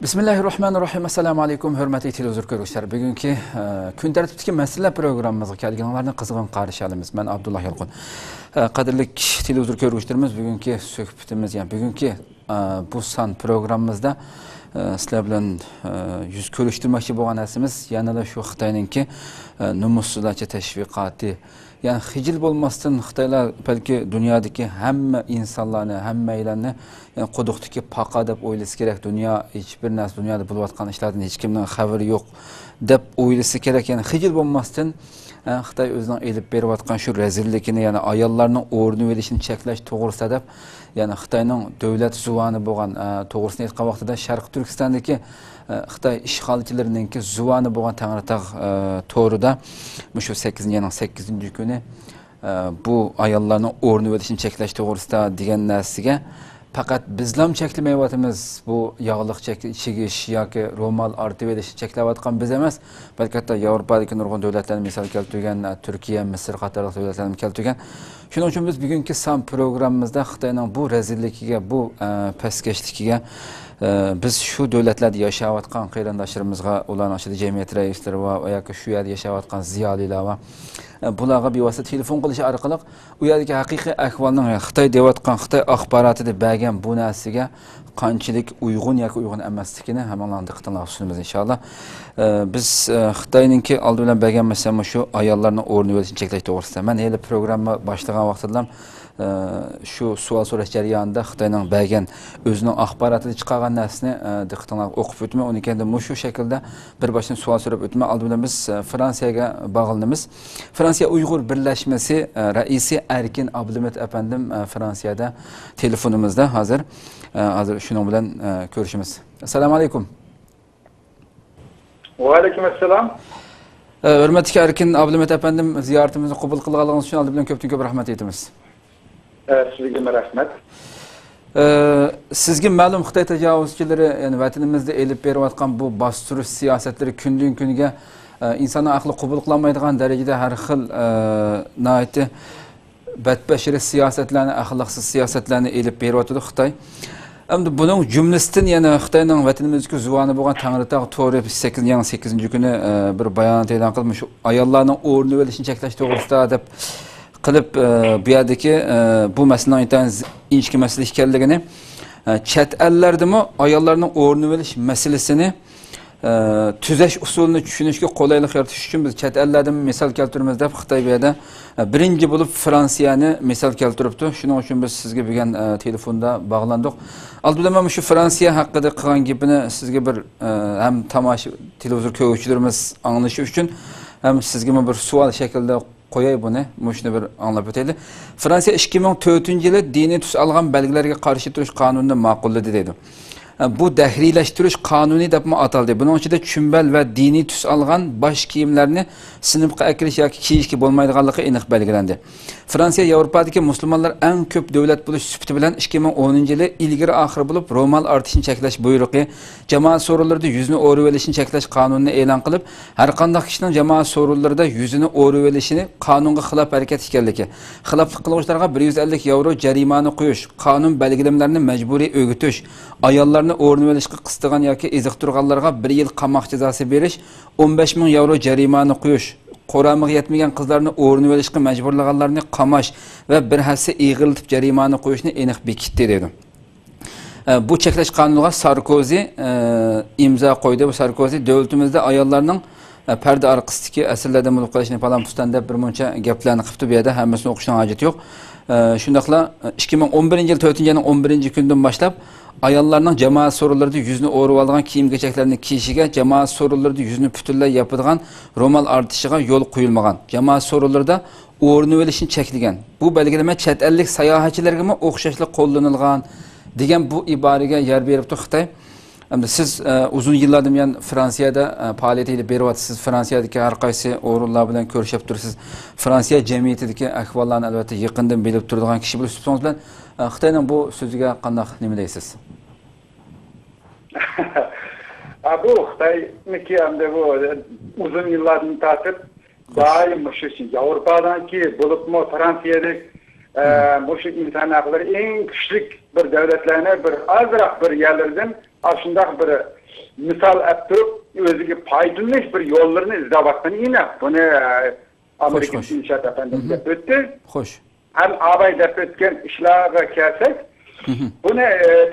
Bismillahirrahmanirrahim. Assalamu alaykum, hörmətli televizor görüşlər. Bugünkü gün tərtibdəki məsələ proqramımıza gələnlərni qızğın qarşı alırıq. Mən Abdullah Yalqın. Qadirlik televizor görüşlərimiz bugünkü söhbətimiz, yəni bugünkü bu san proqramımızda sizlər bilan yüz görüşdürməkçi bolğan əsimiz yana da şu Xitayınki numussuzlarca təşviqatı. Yani hicil olmasın Xitaylar belki dünyadaki hem insanlarını hem meylerini yani qoduqdaki paqa deb o'ylashi kerak. Dünya hiçbir narsa dünyada bo'layotgan ishlardan hech kimning xabari yo'q deb o'ylashi kerak. Yani hicil olmasın Xitay o'zining elib berayotgan shu rezillikini yani ayollarning o'rnini verishini cheklash to'g'risida deb yani Xitoyning davlat zuvani bo'lgan to'g'risini aytgan vaqtida Sharq Turkistondagi Xitoy ishg'olchilarininki zuvani bo'lgan Tangritog' to'rida shu 8-yilning 8-kuni bu ayollarning o'rnini verishini cheklash to'g'risida degan narsaga faqat bizlam cheklamayotimiz. Bu yog'liq chekish yoki ro'mol artib verishni cheklayotgan biz emas, balki hatto Yevropadagi nurg'un davlatlarni misol keltirgan Turkiya, Misr qatorli davlatlarni keltirgan. Shuning uchun biz bugungi son programmamizda Xitoyning bu rezilligiga, bu pastkashligiga biz şu davlatlarda yashayotgan qarindoshlarimizga, ularning ichida jamiyat raislari va yoki shu yerda yashayotgan ziyolilar va bularga bevosita telefon qilish orqali u yerdagi haqiqiy ahvolning Xitoy deyotgan Xitoy axborotida bergan bu narsaga qanchalik uyg'un yoki uyg'un emasligini hammalarning diqqatini sunamiz inshaalloh. Biz Xitoyninki oldi bilan bergan masala shu ayollarning o'rnini verishni cheklash to'g'risida. Men hali programma boshlagan vaqtida şu sual so'rash jarayonida Xitoyning bergan o'zining axborotida chiqargan narsani diqqatingizga o'qib o'tma. Uni endi shu shaklda bir boshdan savol so'rab o'tma. Oldi bilan biz Fransiyaga bog'lanamiz. Fransiya Uyg'ur birlashmasi raisi Erkin Abdumet efendim Fransiyada telefonimizda hazır. Hazır şunun bilan görüşümüz. Assalomu alaykum. Wa alaykum assalom. Hurmatli Erkin Abdumet efendim ziyoratimizni qabul qilganingiz uchun oldi bilan ko'p rahmat aytamiz. Sizga rahmat. Sizga ma'lum Xitoy tajovuzchilari yani vatanimizda elib berayotgan bu bostirish siyosatlari kundan kunga insonning aqli qabul qilolmaydigan darajada har xil noiti badbashara siyosatlarni, axloqsiz siyosatlarni elib beryapti Xitoy. Endi buning jumlasidan yana Xitoyning vatanimizga zuvoni bo'lgan Tangritog' to'ri 8-kuni bir bayonot e'lon qilib, shu ayollarning o'rnini verishni cheklash to'g'risida deb qilib bu yerdagi bu masalaning inchki masala ekanligini, chet ellardami ayollarning o'rnini verish masalasini tuzash usulini tushunishga qulaylik yaratish uchun biz chet ellardan misol keltiramiz deb Xitoy bu yerda birinchi bo'lib Fransiyani misol keltiribdi. Shuning uchun biz sizga bo'lgan telefonda bog'landik. Albatta men shu Fransiya haqida qilgan gapini sizga bir ham tomosha televizor ko'ruvchilarimiz anglashi uchun ham sizga bir savol shaklida qo'yay buni, shuni bir anglab o'taylik. Fransiya 2004-yili diniy tus olgan belgilarga qarshi turish qonunini ma'qulladi dedi. Bu dahriylashtirish qonuni deb ataldi. Buning ichida chumbal va diniy tus olgan bosh kiyimlarni sinfga akirish yoki kiyishga bo'lmaydiganligi aniq belgilandi. Fransiya Yevropadagi musulmonlar eng ko'p davlat bo'lish sifati bilan 2010-yili ilgari oxir bo'lib ro'mol artishni cheklash buyrug'i, jamoat so'rovlarida yuzni o'rib olishni cheklash qonunini e'lon qilib, har qanday kishining jamoat so'rovlarida yuzini o'rib olishini qonunga xilof harakat ekanligi, xiloflik qiluvchilarga 150 yevro jarimani qo'yish, qonun belgilamalarini majburiy o'gitish, ayollarni o'rnini olishga qistagan yoki eziqtirganlarga 1 yil qamoq jazosi berish, 15 ming yevro jarimani qo'yish, Qur'onga yetmagan qizlarni o'rnini olishga majburlaganlarni qamash va bir hassa ig'iltib jarimani qo'yishni aniq bekitdi dedi. Bu cheklash qonuniga Sarkozy imzo qo'ydi. Bu Sarkozy davlatimizda ayollarning parda orqasidagi asrlarda mulk qilishni falan pustan deb bir muncha gaplarni qilibdi. Bu yerda hammasini o'qishning hojati yo'q. Shundaqla 2011-yil 4-yilning 11-kundan boshlab ayollarning jamoat so'rovlarida yuzni o'rib olgan kiyim-kechaklarni kiyishiga, jamoat so'rovlarida yuzni butunlay yopadigan ro'mol artishiga yo'l qo'yilmagan. Jamoat so'rovlarida o'rnini olishni cheklagan. Bu belgilama chet ellik sayohatchilarga o'xshashlik qo'llanilgan degan bu iboraga yer beribdi Xitoy. Endi siz uzun yillardan buyon Fransiyada faoliyat olib beryapsiz. Fransiyadagi har qaysi o'rinlar bilan ko'rishib tursiz. Fransiya jamiyatidagi ahvollarni albatta yaqindan bilib turadigan kishi bo'lib tursangiz bilan Xitoyning bu so'ziga qanday nima deysiz? Bu Xitoyniki hamda bu uzun yillardan tortib doim shu Yevropadanki bo'libmi Fransiyadagi shu inson haqlari eng kuchli bir davlatlarni bir azroq bir yerlardan shundoq bir misal ettirip özüge faydalı bir yollarını izlevatını yine bunu Amerika İnşaat Efendim dep öttü. Hoş. Hem abay dep ötken işlerine kelsek bunu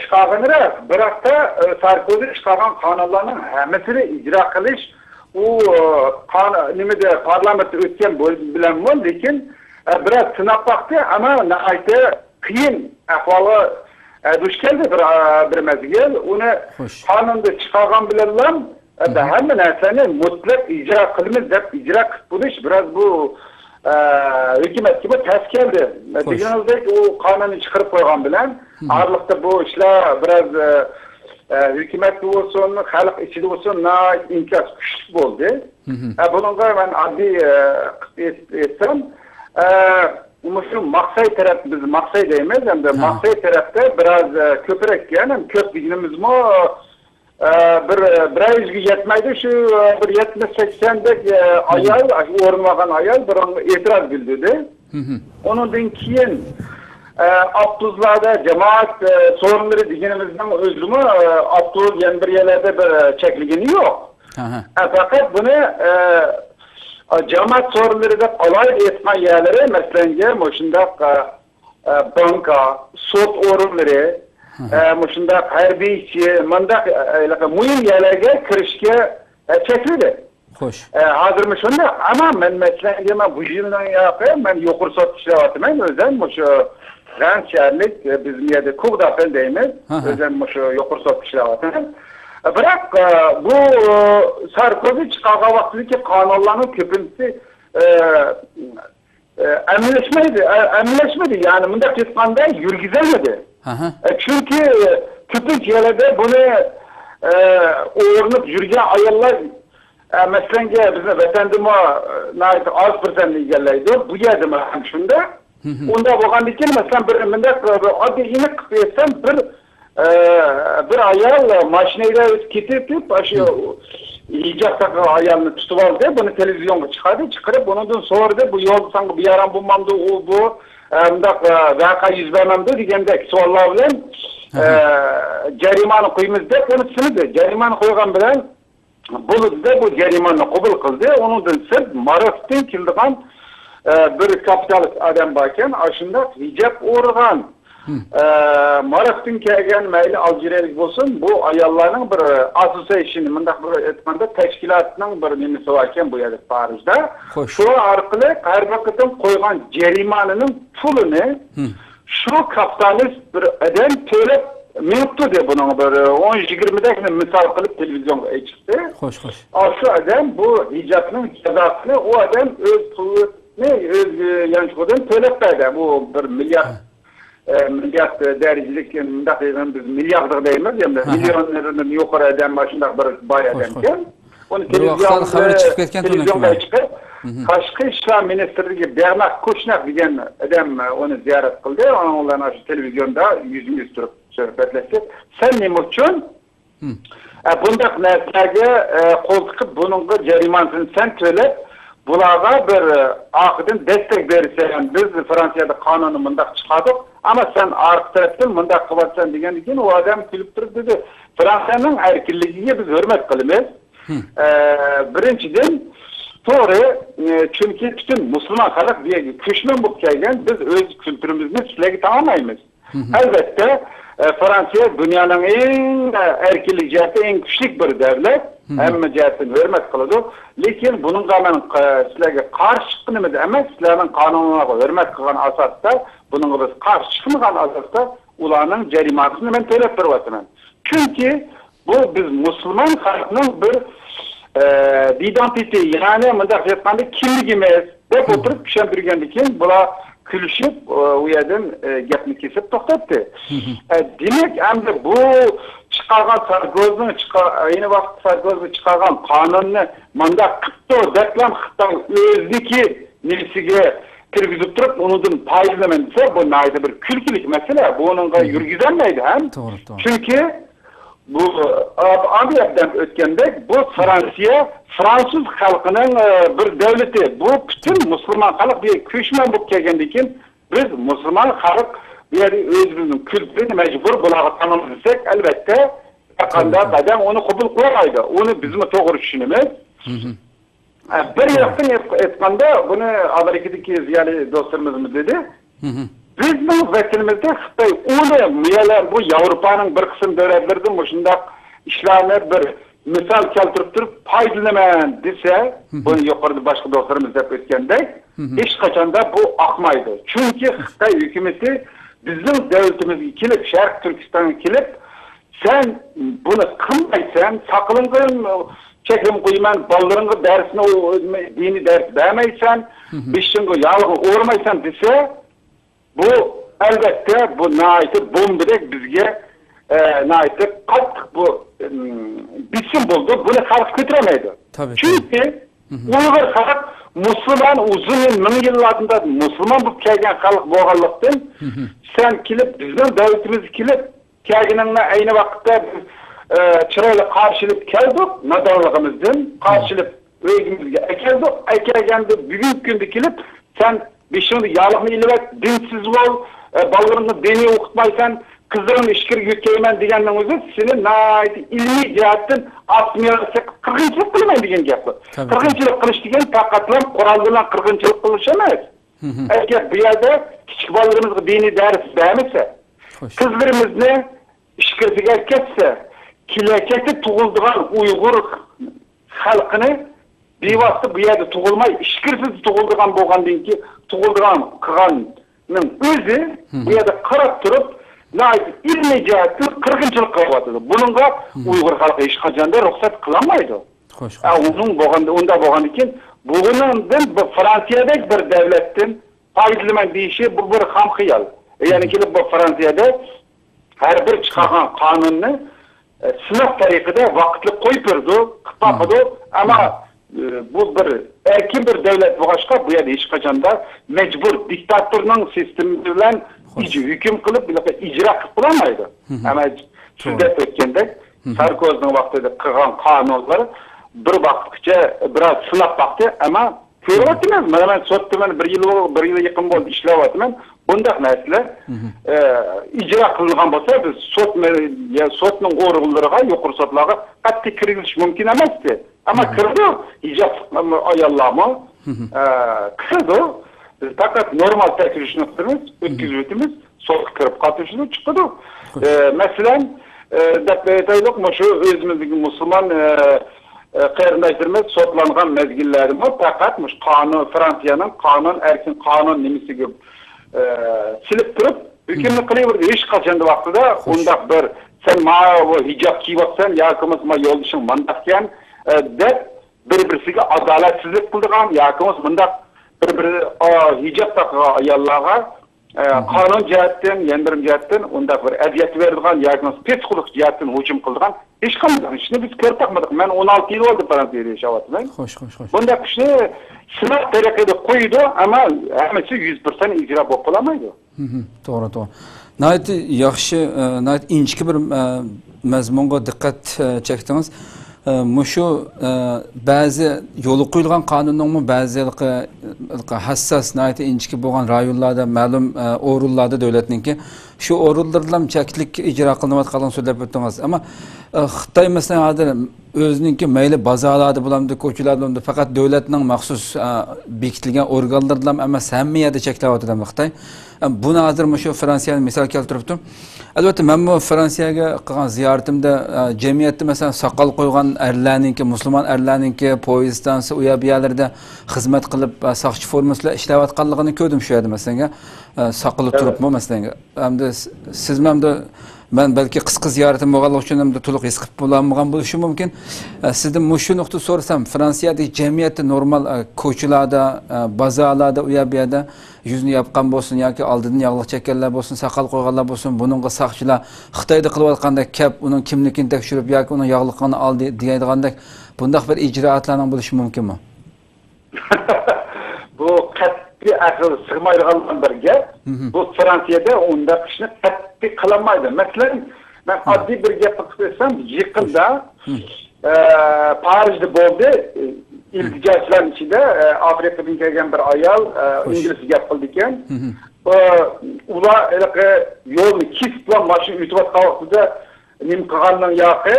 çıkarganıra bırakta Sarkozy çıkargan kanallarının hemesini icra kılış o nimede parlamento ötken bilen var lekin biraz sınap baktı ama nihayet kıyın ahvalı duş geldi bir mezgil onu kanunda çıkargan bilenler hem nerseni mutlak icra kılımız dep icra kılış biraz bu hükümet gibi ters geldi. Diğerinizde o kanunu çıkarıp koygan bilen ağırlıkta bu işler biraz hükümet olsun, halk içinde olsun imkas güçlü oldu. Bununla ben adli etsem şu Maksay taraf, biz Maksay demeyiz hem de Maksay tarafta biraz köpürek yani köp bilgimiz mi bir yüzgü yetmeydi şu bir 70-80'dek ayal, ormagan ayal bir itiraz bildirdi. Onun keyin Abduzla'da cemaat sorunları diyenimizden özlümü Abduz yani bir yerlerde bir çekligini yok. Fakat bunu cemaat sorunları da kolay etme yerleri mesela moşunda banka, sot orunları, moşunda harbi işçi, mandak mühim yerlere kirişke çekildi. Hoş. Hazır şunda ama ben mesela bu yıldan yapayım ben yokur sot işlevatım özen bu şu Ran şehirlik bizim yerde Kugdapel deyimiz. Özen şu yokur sot işlevatım. Bırak bu Sarkozy çıkarga vaktideki kanunların köpüntüsü emnileşmedi yani bunda kısmanda yürgüzelmedi. Çünkü köpünç yerlerde bunu uğurlup yürgen ayarlar mesela bizim vatandımı az %% geleydi. Bu yerde mesela şunda. Onda boğan dikin mesela bir mındak adı yine kıpıyetsem bir ayal maşineyle kitip aşı icatsak ayalını tutup aldı. Bunu televizyonda çıkarıp ondan sonra da bu yol sanki bir yaran bulmamdı o bu mındak vaka yüz vermemdi diyendeki sorular bilen cerimanı koyumuz deyip onu sınıdı. Cerimanı koygan bilen bu cerimanı kabul kıldı. Onun da sırf Marok'tan kildiğen bir kapitalist adam bakken aşında hicap uğragan. Marok'tan kelgen meyli Aljerya'lık olsun bu ayallarının bir association'ı mındak bir etmende teşkilatının bir nimisi varken bu yerde Paris'de. Şu arkalı her vakitin koygan cerimanının pulunu şu kapitalist bir adam tölet mevcut diye bunun böyle 10-20'de misal kılıp televizyonda çıktı. Hoş. Şu adam bu hicapının cezasını o adam öz pulu yanlış kodun töletmedi. Bu bir milyar derecelik biz milyardır deyimiz yani milyonların yukarı eden başında bir bay adamken onu televizyonda çıkıp Kaşkı İşler Ministerliği Bernard Kouchner diyen adam onu ziyaret kıldı. Onunla televizyonda yüzünü tutup sohbetleşti. Sen ne için? Bundak nesnege kol tıkıp bunun cerimansını sen söyle. Bularga bir akıdın destek verirsen biz Fransa'da kanunu mındak çıkardık ama sen arka taraftan mındak kıvatsan degen için o adam külüp durup dedi. Fransa'nın erkirliğine biz hürmet kılımız. Birinciden sonra çünkü bütün Müslüman halk diye küşmen bu kelgen biz öz kültürümüzü sizlere tamamayız. Elbette Fransa dünyanın en erkirlik ciheti en küçük bir devlet. Hem cihetini hürmet kılıdı. Lekin bunun zaman sizlere karşı çıkınımız emas, sizlerin kanununa hürmet kılan asasda, bunun biz karşı çıkmagan asasda ulanın cerimasını ben tölet vervatımım. Çünkü bu biz Müslüman halkının bir identity yani mındak etmende kimligimiz dep oturup pişendirgendikin bula külüşüp o yerden gepni kesip toktattı. Demek hem de bu çıkargan Sarkozy'nin aynı vakit Sarkozy çıkargan kanununu manda kıttı deklam kıttan özdeki nilsige kirgizip durup onundan payızlamayınca bu nayda bir külkilik mesele. Bu onunla yürgüzenmeydi hem. Çünkü bu Amerika'dan ötkende bu Fransız halkının bir devleti. Bu bütün Müslüman halk bir köşmen bu kelgendikin biz Müslüman halk bir özümüzün kültürünü mecbur bulağı tanımlasak elbette qanday qadam onu qabul qilmaydi. Onu bizmi to'g'ri tushunamiz. Bir yoqdan aytganda buni Amerikadagi ziyoli do'stlarimiz dedi. Bizning vakilimizda Xitoy o'li bu Yevropaning bir qism davlatlaridan shunday ishlarni bir misal keltirib turib foydalanaman desa, buni yuqorida boshqa do'stlarimiz deb o'tgandek, hech qachonda bu oqmaydi. Chunki Xitoy hukumati bizning davlatimizga kelib, Sharq Turkistonga kelib, sen buni qilmaysan, saqlangin, cheklim qo'yman, bolalarga darsni, diniy dars bermaysan, beshingga yalg'i o'rmaysan desa, bu albatta bu naytib bombadek bizga naytib qattiq bu bisim bo'ldi. Buni xalq ko'taramaydi. Chunki Uyg'ur xalq musulmon uzun ming yillardan musulmon bo'lib kelgan xalq bo'lganlikdan sen kelib bizning davlatimizga kelib kelganingni ayni vaqtda chiroyli qarshilib keldik, nadonligimizdan qarshilib o'yimizga keldik. Kelganda bugungi kunda kelib sen beshingni yalg'ini ilib dinsiz bo'l, bolalarni diniy o'qitmaysan, qizlarni ishkir yutkayman deganning o'zi seni ilmiy jihatdan asmiyasi qirg'inchilik qilmayman degan gap. Qirg'inchilik qilish degan faqatlam Qur'on bilan qirg'inchilik qilish emas. Agar bu yerda kichik bolalarimizga diniy dars bermasa, qizlarimizni ishkirga ketsa, kelajakda tug'iladigan Uyg'ur xalqini bevosita bu yerda tug'ilmay, ishkirsiz tug'iladigan bo'lgandan keyin tug'iladigan qilganning o'zi bu yerda qarab turib ilmiy jihatdan qirg'inchilik qilyapti. Buningga Uyg'ur xalqi hech qachonda ruxsat qilolmaydi. Uning unda bo'lgandan keyin bugundan bu Fransiyadagi bir davlatdan foydalanaman deyishi bu bir ham xiyol. Ya'ni kelib bu Fransiyada har bir chiqargan qonunni sinov tariqida vaqtli qo'yib berdi, qilib ammo bu bir erkin bir davlat bo'lg'achqa bu yerda hech qachonda majbur diktatorning sistemi bilan hukm qilib ijro qilib bo'lmaydi. Ammo sizda o'tgandek Sarkozining vaqtida qilgan qonunlar bir vaqtgacha biroz sinab boqdi, ammo ko'ryapman, mana men sotdim, bir yil yaqin bo'ldi ishlayapman. Bunday narsalar ijro qilingan bo'lsa, biz sotning o'rinlariga, yuqori sotlarga qattiq kirilish mumkin emasdi. Ammo kirdi, hijob ayollarmi kirdi. Biz faqat normal tekshirishni qilamiz, o'tkazib o'tamiz, sot kirib qatnashishni chiqdi. Masalan, deb aytaylik, shu o'zimizdagi musulmon qarindoshlarimiz sotlangan mezgillarimiz faqat qonun, Fransiyaning qonun, erkin qonun nimasiga silib turib, hukmni qilaverdi. Hech qachon vaqtida undaq bir sen hijob kiyyapsan yoki yo'ldishing mandaqkan deb bir-birisiga adolatsizlik qildigan yoki bundaq bir hijob taqgan ayollarga qonun jihatdan, yandirim jihatdan undaq bir aziyat berdigan yoki psixologik jihatdan hujum qildigan hech qanday ishni biz ko'rib taqmadik. Men 16 yil bo'ldi Fransiyada yashayapman. Xo'sh. Bundaq ishni sinov tariqada qo'ydi, ammo hammasi 100% ijro bo'lib qolmaydi. To'g'ri. Nayt yaxshi, nayt inchki bir mazmunga diqqat chekdingiz. Mushu ba'zi yo'li qo'yilgan qonunning ba'zi hassas nayt inchki bo'lgan rayonlarda ma'lum o'rinlarda davlatningki shu o'rinlardan cheklik ijro qilinayotganini so'zlab o'tdingiz. Ammo Xitoy masalan hozir o'zininki mayli bozorlarda bo'lamdi, ko'chalarda bo'lamdi, faqat davlatning maxsus bekitilgan organlardan emas hammayada cheklayapti Xitoy. Buni hozir shu Fransiyani misol keltiribdim. Albatta men bu Fransiyaga qilgan ziyoratimda jamiyatda masalan soqol qo'ygan erlarninki, musulmon erlarninki poyezddan u yerlarda xizmat qilib soqchi formasida ishlayotganligini ko'rdim shu yerda masalan. Soqilib turibmi masalan. Hamda siz menimda ben belki qisqa ziyoratim bo'lganligi uchun ham to'liq his qilib bo'lmagan bo'lishi mumkin. Sizdan shu nuqta so'rasam, Fransiyadagi jamiyatda normal ko'chalarda, bozorlarda, u yerda yüzünü yapqan bo'lsin yoki oldidan yog'liq chekkanlar bo'lsin, soqol qo'yganlar bo'lsin, buningga soqchilar Xitoyda qilayotganda kap uning kimligini tekshirib yoki uning yog'liqini oldi deydigandek bunday bir ijroatlarning bo'lishi mumkinmi? Bu qat'iy aql sig'maydigan bir gap. Bu Fransiyada unda ishni qat'iy qilinmaydi. Masalan, men oddiy bir gap qilsam, yaqinda Parijda bo'ldi. İlticaçlar içinde Afrika'dan kelgan bir ayol İngiliz gap qildi ekan. Ular yolni kesib bilan mashina o'tib vaqtida nim qilganning yoqi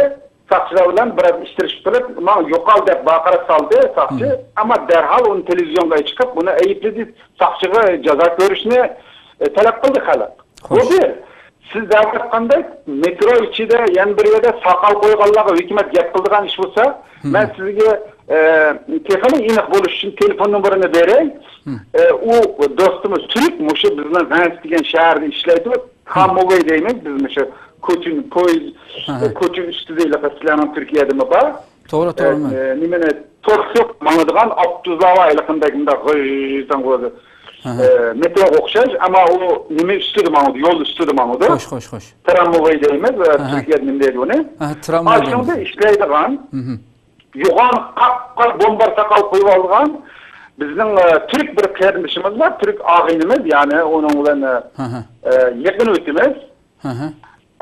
saqchilar bilan biraz ishtirishib turib, "Men yo'qol" deb baqira soldi saqchi, ammo darhol uni televizionga chiqib, buni aybladi, saqchiga jazo ko'rishni talab qildi xalq. Bu bir. Siz davlatqanday metro ichida yana bir yerda soqol qo'yganlarga hukumat gap qildigan ish bo'lsa, men sizga texnik aniq bo'lish uchun telefon nomerini beray. U do'stimiz Turk, mushu bizning Vans degan shaharda ishlaydi. Hammovey deymiz biz mushu ko'chin poyezd ko'chin ustida sizlarning Turkiyadami bor? To'g'ri. Nimani to'xtib mangadigan Abduzlava ayliqindagida g'iysan qo'ydi. Metro o'xshash, ammo u nima ustida mangadi, yo'l ustida mangadi. Xo'sh. Tramvay deymiz, Turkiyada nima deydi uni? Tramvay. Aslida ishlaydigan, yo'g'on qap bombar saqal qo'yib olgan bizning Türk bir qarindishimiz bor, Türk og'inimiz, ya'ni uning bilan yaqin o'timiz.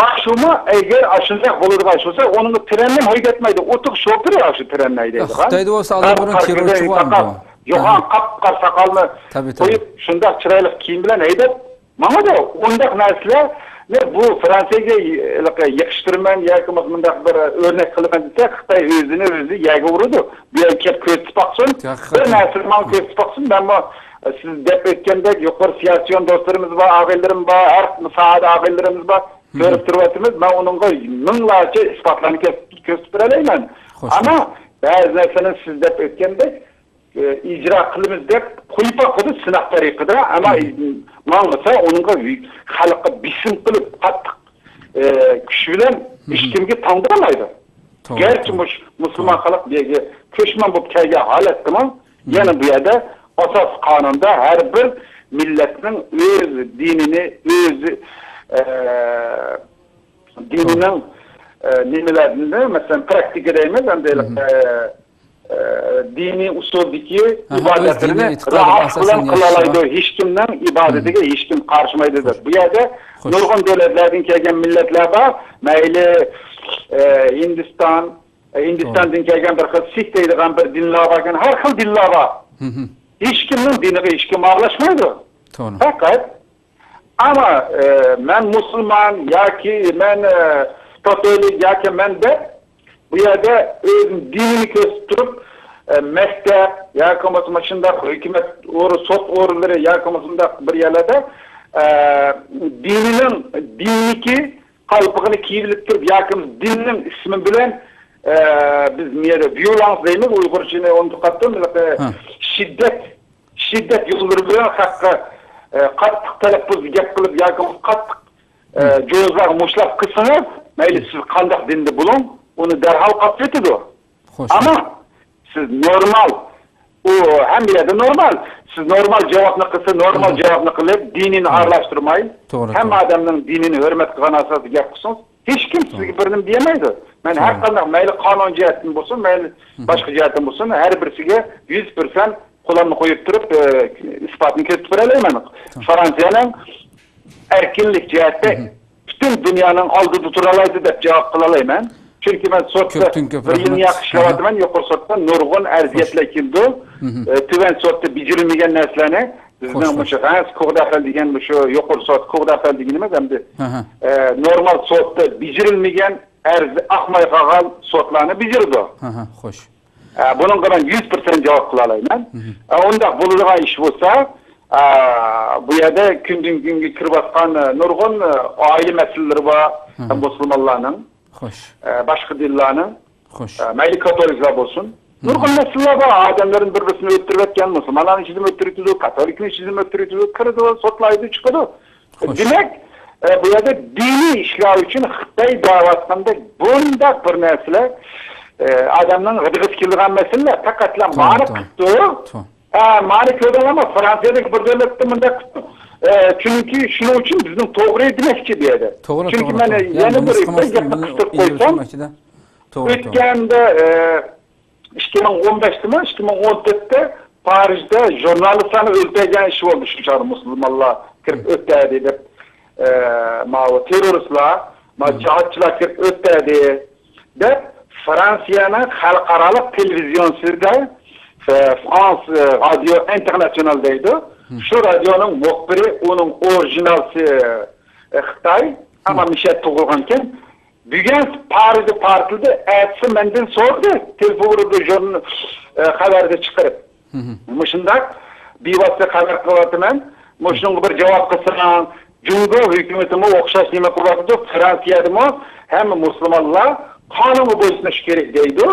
Aşuma eğer aşınacak bo'ladigan bo'lsa, onun trenni haydetmaydi. Otuq şoförü aşı trenni haydaydi. Xitoyda bo'lsa albatta terrorchi bormi? Yo'g'on qap-qar saqalni qo'yib, shunday chiroyli kiyim bilan haydab, mana da undaq narsalar bu Fransiyaga yaqishtirman yoki bunday bir o'rnak qilaman desa, Xitoy o'zini o'zi yaga uradi. Bu yerga kelib ko'rsatib baqsin. Bir narsa men ko'rsatib baqsin, men siz deb aytgandek yuqori siyosiyon do'stlarimiz bor, og'aylarimiz bor, har saat og'aylarimiz bor. Görüp turvatımız, ben onunla minglarca ispatlarını gösterip bereleymen. Ama bazı narsalarni siz deb aytgandek icra qilamiz deb qo'yib qo'ydi sinaq tariqida, ama mangasa onunla xalqqa bisim qilib qattiq kuch bilan hech kimga tangdiramaydi. Gerçi musulmon xalq bu yerga ko'chman bo'lib kelgan holatdami, yana bu yerda asos qonunda har bir millatning o'z dinini, o'z dininin nimelerinde mesela praktik edeyimiz hem de dini usuldaki ibadetlerini rahat kılalaydı. Hiç kimden ibadetine hiç kim karşımaydıdır. Bu yerde nurgun devletlerden kelgen milletler var. Meyli Hindistan'dan kelgen bir kız Sikh deydiğen bir dinler varken her kıl dinler var. Hiç kimin dinine hiç kim ağlaşmaydı. Fakat ama ben Müslüman ya ki ben Katolik ya ki ben de bu yerde dinini gösterip mektep ya ki mesela hükümet sot orları ya ki bir yerlerde diniki kalıpını kiyilip durup ya ki dinin ismi bilen biz violans deyimiz Uygurca'nı onu tukattım şiddet yolları bilen hakkı qattiq talaffuz gap qilib yoki qattiq jo'zlar mushlab qilsangiz, mayli siz qanday dinda bo'ling, uni darhol qabul etadi. Ammo siz normal, u hamma yerda normal, siz normal javobni qilsa, normal javobni qilib, dinini aralashtirmay, hamma odamning dinini hurmat qilgan asosida gap qilsangiz, hech kim sizga bir nima demaydi. Men har qanday mayli qonun jihatdan bo'lsin, mayli boshqa jihatdan bo'lsin, har birisiga 100% qo'lini qo'yib turib isbotni ko'rsatib berayman. Fransiyaning erkinlik jihatda butun dunyoning oldida tura oladi deb javob qila olaman. Chunki men sotda bir yilni yaxshilayapman, yuqori sotda nurg'un arziyatlar keldi. Tuvan sotda bijirilmagan narsalarni bizning o'sha Qo'g'dafal degan shu yuqori sot Qo'g'dafal deganimiz hamda normal sotda bijirilmagan arzi ahmay qolgan sotlarni bijirdi. Xo'sh. Bunun kadar 100% cevap kılalayman. Onda bulunduğu iş olsa, bu yerde günden günge kirbatkan nurgun aile meseleleri var, Müslümanların, başka dinlerin, meyli Katolikler olsun. Nurgun meseleler var, adamların birbirine öttürürken Müslümanların içinde öttürütüdü, Katoliklerin içinde öttürütüdü, kırdı, sotlaydı, çıkıdı. Demek bu yerde dini işler için Xitay davatında bunda bir mesele adamın gıdıgıs kildiğen meseleler takatla mani kıttı. Mani köydün ama Fransa'daki bir devlette mında kıttı. Çünkü şunun için bizim doğru edilmekçi bir yerde. Çünkü ben yeni bir yapmak kıstırıp koysam ötkende 2015'te mi 2014'te Paris'te jurnalistlerini öldürgen işi oldu şu çağrı Müslümanlar kırıp öttedi deyip teröristler, cihatçılar kırıp öttedi deyip Fransa'nın xalqarалық televizyonsida France Radio International'daydı. Şu radyonun muhbiri, onun orijinalisi Xitay ama Mişet tug'ilganken Bugün Paris'de partildi, ertesi menden sordu, telefonda jurnal haberde çıkarıp. Mışında bir vasıta haber kılattı ben. Mışının bir cevap kısıran, Cumhur hükümetimi okşaş nime kılattı, Fransiya'da mı hem Müslümanlar kanunu boyutmuş gerek deydi.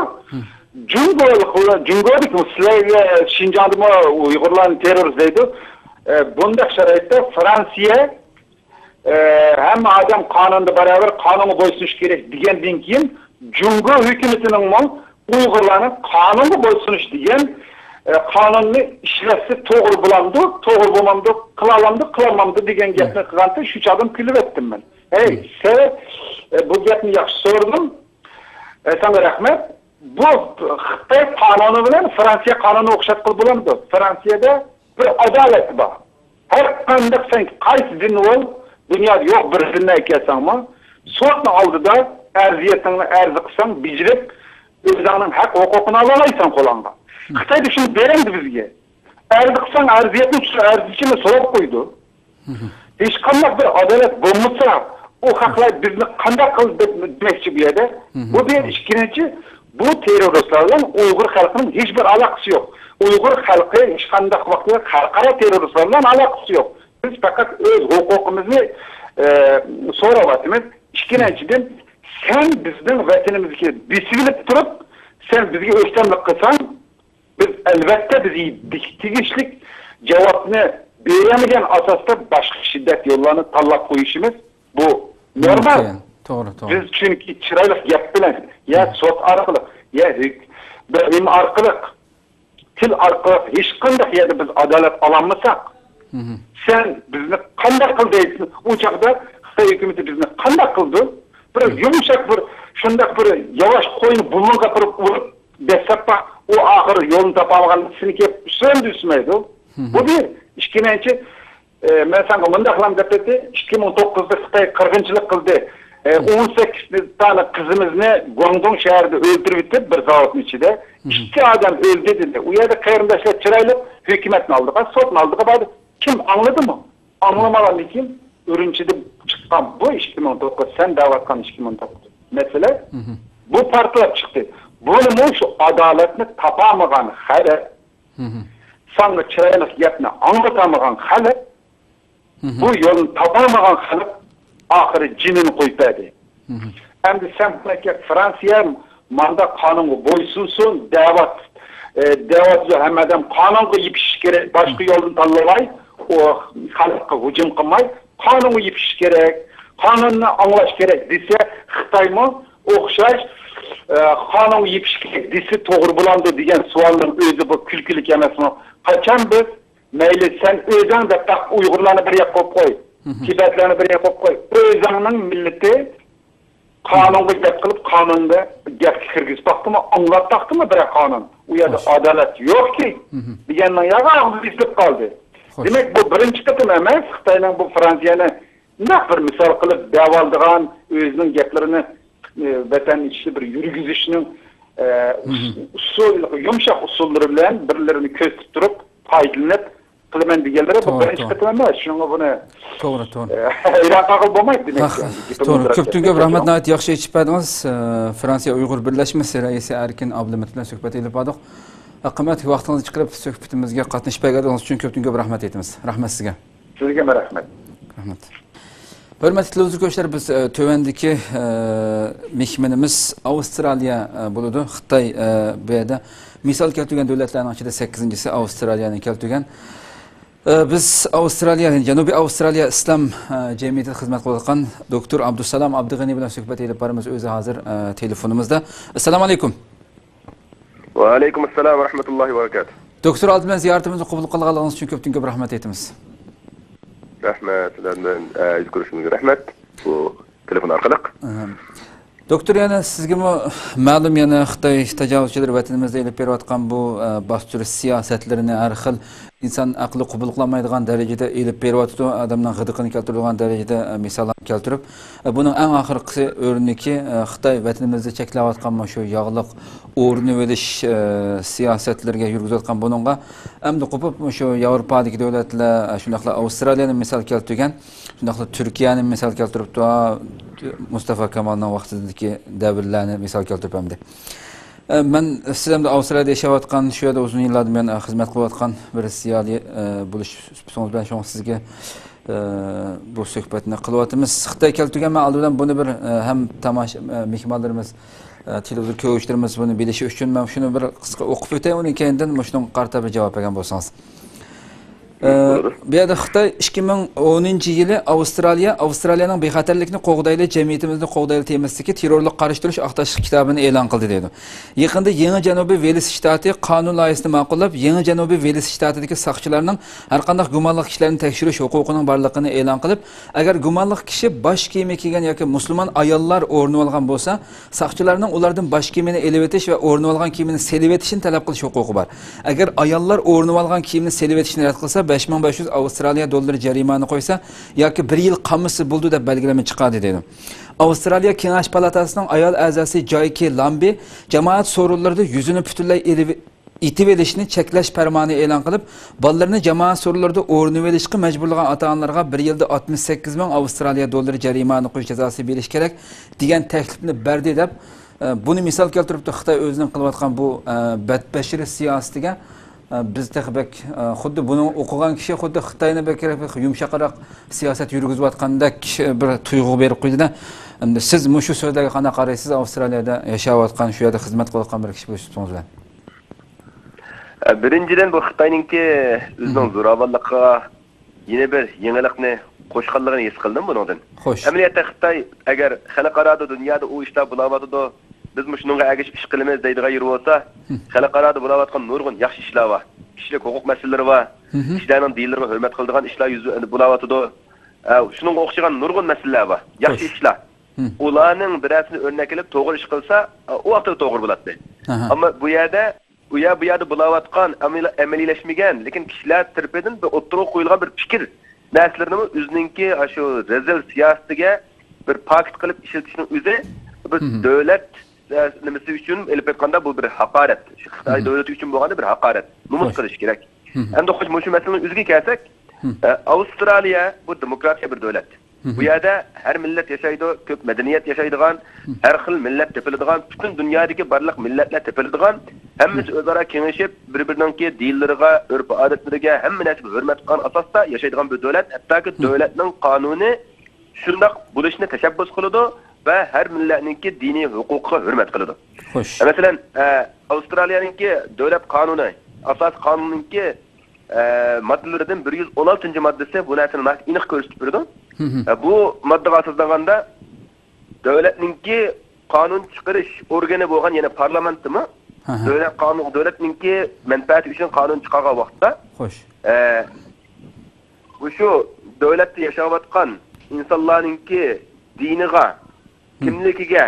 Cumhur'daki Müslümanlar Şincan'da mı Uygurların terörist deydi. Bunda şarayette Fransiya hem adam kanunda beraber kanunu boyutmuş gerek degenden keyin Cumhur hükümetinin mi Uygurların kanunu boyutmuş diyen kanunni işlesi to'g'ri bulamdi, to'g'ri bo'lmamdi, qilalamdi, qilolmamdi degan gapni qilganda shunchadan kulib etdim men. Hey, sen bu gapni yaxshi so'radim. Sana rahmat. Bu Xitoy qonuni bilan Fransiya qonuni o'xshat qilib bo'lamdi. Fransiyada bir adolat bor. Har qanday sen qaysi din ol, dunyoda yo'q bir dinni aytsanmi, sotni oldida arziyatini arz qilsang, bijirib o'zingning haq huquqini ola olmaysan qo'langa. Xitoyda shuni beradi bizga. Arz qilsang arziyatni arzichini so'rab qo'ydi. Hech qanday bir adolat bo'lmasa, o haqlar bizni qanday qildi demoqchi bu yerda. Bu bir ikkinchi bu terroristlarla Uyg'ur xalqining hech bir aloqasi yo'q. Uyg'ur xalqi hech qanday vaqtda xalqaro terroristlar bilan aloqasi yo'q. Biz faqat o'z huquqimizni so'rayapmiz. Ikkinchidan sen bizning vatanimizga bisilib turib, sen bizga o'stamlik qilsang, biz albatta bizga tegishli javobni beramagan asosda boshqa shiddat yo'llarini tanlab qo'yishimiz bu normal. To'g'ri. Biz chunki chiroyli gap bilan ya sot orqali, ya bilim orqali, til orqali hech qanday yerda biz adolat ololmasak, sen bizni qanday qilding? U chaqda Xitoy hukumatı bizni qanday qildi? Bir yumshoq bir shunday bir yavaş qo'yni bulmaga urib besappa o ahir yo'lni topa olganligini kelib söndürmeydi. Bu bir. İkinci, men sana bunday qilam deb aytdi, 2009'da Xitoy qirg'inchilik qildi. 18 tane kızımızını Guangdong şehrinde öldürüp bitti bir zavodun içinde. 2 adam öldü dedi. O yerde kayırımdaşlar çıraylıp hükümetini aldık. Sotunu aldık. Kim anladı mı? Anlamadan kim? Ürümçide çıkan bu 2019. Sen davatkan 2019. Mesela bu partiler çıktı. Bunun şu adaletini tapamayan hale sana çıraylık yapını anlatamayan hale bu yolun tapamayan hale ahiri cinini qo'yadi. Endi sen bunga Fransiya manda qonunga bo'ysunsin, da'vatga hammadan qonunga yepish kerak, boshqa yo'lni tanlamay, o xalqqa hujum qilmay, qonunga yepish kerak, qonunni anglash kerak desa, Xitoymi o'xshash qonunga yepish kerak desa to'g'ri bo'ladi degan savolning o'zi bu kulkilik emasmi? Qachon biz mayli sen o'zing da taq Uyg'urlarni bir yoqqa qo'y. Tibetlarni bir yapıp koy. Özünün milleti kanunga gap qilib, kanunda gap kirgizib baktımı, anlat baktımı bir kanun. U yerda adalet yok ki. Degandan yağı bizib qoldi. Demek bu birinchi qitim emas, Xitoyning bu Fransiyani naq bir misol qilib davoldigan o'zining gaplarini vatan ichida bir yurgizishning yumshoq usullari bilan birlarini ko'z turib, foydalanib qilaman deganlar bu birinchi qitim emas. Shunga buni to'g'ri. Iroqqa bo'lmaydi demak. To'g'ri. Ko'pdan-ko'p rahmat nayt yaxshi aytibdingiz. Fransiya Uyg'ur birlashmasi raisi Erkin Abduhamid bilan suhbat olib oldik. Qimmatli vaqtingizni chiqarib suhbatimizga qatnashib berganingiz uchun ko'pdan-ko'p rahmat aytamiz. Rahmat sizga. Sizga rahmat. Rahmat. Hörmətli televizyon biz tövəndəki mehmanımız Avstraliya buludu. Xitay bu yerdə misal keltirgan dövlətlərin içində 8-ci Avstraliyani keltirgan. Biz Avstraliya, Janubiy Avstraliya İslam Cemiyeti xizmat qilgan doktor Abdusalom Abdug'ani bilan suhbat elib boramiz. O'zi hozir telefonimizda. Assalomu alaykum. Va alaykum assalom va rahmatullohi va barakatuh. Doktor oldi bilan ziyoratimizni qabul qilganingiz uchun ko'p rahmat aytamiz. Rahmat, sizlardan ko'rishimizga rahmat. Bu telefon orqali. Doktor, yana sizga ma'lum, yana Xitoy tajovuzchilar vatanimizda elib berayotgan bu bostirish siyosatlarini har xil inson aqli qabul qilolmaydigan darajada elib beryapti, odamning g'idiqini keltiradigan darajada misollarni keltirib, buning eng oxirgi o'rniki Xitoy vatanimizda cheklayotgan shu yog'liq o'rni verish siyosatlarga yurgizayotgan buningga endi qo'pib shu Yevropadagi davlatlar, shundaqla Avstraliyani misol keltirgan, shundaqla Turkiyani misol keltiribdi, Mustafa Kemalning vaqtidagi davrlarni misol keltirib hamdi. Ben sizden de Avustralya'da yaşayotgan, şu yerda uzun yıllardır ben hizmet qilayotgan bir ziyoli bo'lish so'z bilan şu sizga bu suhbatni qilyapmiz. Xitoy keltirgan men aldidan buni bir ham tomosha mehmonlarimiz, televizor ko'ruvchilarimiz buni bilishi uchun men shuni bir qisqa o'qib o'tay, undan keyin shunga qarata bir javob bergan bo'lsangiz. Bu yerda Xitoy 2010-yili Avstraliyaning bexatarlikni qo'g'dayli jamiyatimizni qo'g'dayli temasidagi terrorlik qarshi turish aqtash kitobini e'lon qildi dedi. Yaqinda Yangi Janubiy Velis shtati qonun loyihasini ma'qullab, Yangi Janubiy Velis shtatidagi soqchilarning har qanday gumonli kishilarni tekshirish huquqining borligini e'lon qilib, agar gumonli kishi bosh kiyimi kiygan yoki musulmon ayollar o'rnib olgan bo'lsa, soqchilarning ulardan bosh kiyimini elib o'tish va o'rnib olgan kiyimini selib o'tishni talab qilish huquqi bor. Agar ayollar o'rnib olgan kiyimini selib o'tishni rad qilsa, 5500 Avstraliya dollari jarimani qo'ysa yoki 1 yil qamoqsi bo'ldi deb belgilama chiqadi dedi. Avstraliya Kengash palatasining ayol a'zosi Joyki Lambi jamoat so'rovlarida yuzini butunlay itib elishni cheklash farmoni e'lon qilib, bolalarni jamoat so'rovlarida o'rnib elishga majburlagan ota-onalarga 1 yilda 68 ming Avstraliya dollari jarimani qo'yish jazosi berish kerak degan taklifni berdi deb buni misol keltiribdi. Xitoy o'zining qilayotgan bu badbashir siyosatiga biz taxbek xuddi buni o'qigan kishi xuddi Xitoyni bekrak yumshoqroq siyosat yurgizayotgandek bir tuyg'u berib qo'ydida. Endi siz shu so'zlarga qana qaraysiz? Avstraliyada yashayotgan, shu yerda xizmat qilayotgan bir kishi bo'lsangiz bilan. Birinchidan bu Xitoyningki o'zining zo'ravonligiga yana bir yangilikni qo'shganligini his qildim bundan. Amaliyotda Xitoy agar xalqaro dunyoda u ishlar bo'layotdi, biz shunga ergashib ish qilamiz deydigan yeri bo'lsa, xalqaro bo'layotgan nurg'un yaxshi ishlar bor. Kishilik huquq masalalari bor. Kishilarning dinlariga hurmat qiladigan ishlar bo'layotdi. Shunga o'xshagan nurg'un masalalar bor. Yaxshi ishlar. Ularning birasini o'rnak qilib to'g'ri ish qilsa, u vaqtda to'g'ri bo'ladi. Ammo bu yerda bo'layotgan amaliyleşmegen, lekin kishilar tarafidan bir o'ttirib qo'yilgan bir fikr narsalarni o'zininki shu rezil siyosatiga bir paket qilib ishlatishning o'zi bir davlat nimasi uchun elib aytganda bu bir haqorat. Xitoy davlati uchun bo'lganda bir haqorat. Numus qilish kerak. Endi xo'sh, shu masalaning o'ziga kelsak, Avstraliya bu demokratiya bir davlat. Bu yerda har millat yashaydi, ko'p madaniyat yashaydigan, har xil millat tepiladigan, butun dunyodagi barliq millatlar tepiladigan, hammasi o'zaro kengashib, bir-biriningki dinlariga, urf-odatlariga, hamma narsaga hurmat qilgan asosda yashaydigan bir davlat. Hattoki davlatning qonuni shundoq bo'lishni tashabbus qiladi va har millatningki diniy huquqiga hurmat qiladi. Xo'sh. Masalan, Avstraliyaningki davlat qonuni, asos qonuningki maddelerinden 116. maddesi bu narsani aniq ko'rsatib berdi. Bu moddaga asoslanganda davlatningki qonun chiqarish organi bo'lgan, ya'ni parlamentimi? Davlatningki manfaati uchun qonun chiqargan vaqtda, xo'sh. Bu shu davlatda yashayotgan insonlarningki diniga, kimligiga,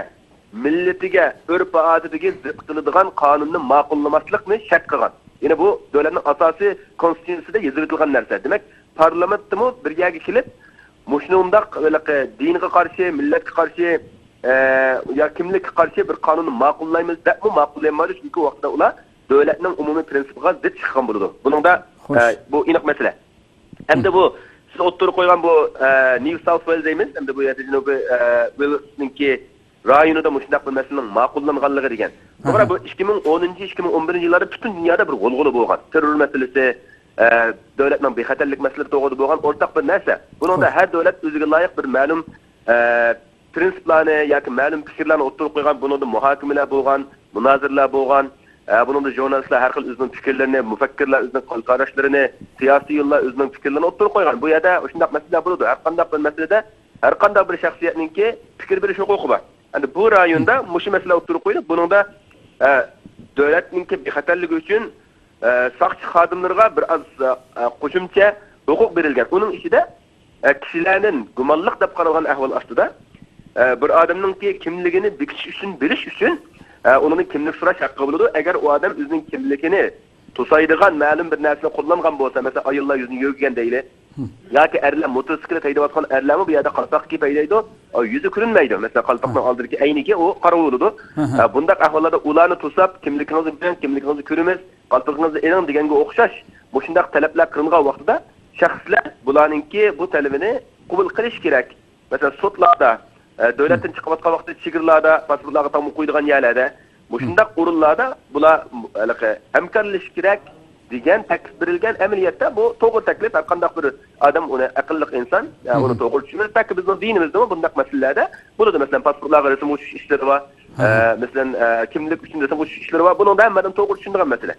millatiga, urf-odatiga zid qiladigan qonunni ma'qullamaslikni shart qilgan. Yine bu devletin asası konstitüsyonda yazılıtılgan narsa. Demek parlamentimi bir yerga kelib, mushundoq dinga qarshi, millatga qarshi, ya kimlikka qarshi bir qonunni ma'qullaymiz deb ma'qullaymaymiz, chunki vaqtida ular davlatning umumiy prinsipiga zid chiqqan bo'ladi. Buningda bu aniq masala. Endi bu siz o'ttirib qo'ygan bu New South Wales deymiz, endi bu yerda Janubiy Wales'ninki rayonida mushundaq bir masalaning ma'qullanganligi degan. To'g'ri, bu 2010-2011 yillarda butun dunyoda bir g'ulg'ula bo'lgan. Terror masalasi, davlatning bexatarlik masalasi to'g'rida bo'lgan o'rtaq bir narsa. Buningda har davlat o'ziga loyiq bir ma'lum prinsiplarni yoki ma'lum fikrlarni o'ttirib qo'ygan, buningda muhokamalar bo'lgan, munozirlar bo'lgan, buningda jurnalistlar har xil o'zining fikrlarini, mufakkirlar o'zining qarashlarini, siyosiy yo'llar o'zining fikrlarini o'ttirib qo'ygan. Bu yerda shundaq masalalar bo'ladi. Har qanday bir masalada har qanday bir shaxsiyatningki fikr berish huquqi bor. Endi bu rayonda mushu masala o'ttirib qo'yilib, buningda davlatningki bexatarligi uchun soqchi xodimlarga bir az qo'shimcha huquq berilgan. Uning ichida kishilarning gumonliq deb qaralgan ahvol ostida bir odamningki kimligini bekitish uchun, bilish uchun uning kimlik so'rash haqqi bo'ladi. Agar u odam o'zining kimligini to'saydigan ma'lum bir narsani qo'llangan bo'lsa, masalan, ayollar yuzini yuvgan deyli. Yoki erlar motosiklet haydayotgan erlarmi bu yerda qalpoq kiyib haydaydi, yuzi ko'rinmaydi. Masalan, qalpoqning oldidagi ayniki o qora bo'ladi. Bundaq ahvollarda ularni to'sab, kimligingizni bilan, kimligingizni ko'ramiz, qalpoqingizni eling deganga o'xshash, bu shundaq talablar qilingan vaqtida shaxslar bularningki bu talabini qabul qilish kerak. Masalan, sudlarda, davlatdan chiqayotgan vaqtda chegirlarda, pasportlarga tam qo'ydigan yerlarda, bu shundaq o'rinlarda bular hamkorlashish kerak degan taklif berilgan amaliyotda bu to'g'ri taklif. Har qanday bir odam uni aqlli inson uni to'g'ri tushunadi. Taki bizning dinimizda bunday masalalarda bo'ladi. Masalan, pasportlarga rasm o'shish ishlari va masalan kimlik uchun rasm o'shish ishlari va buni hammadan to'g'ri tushunadigan masala.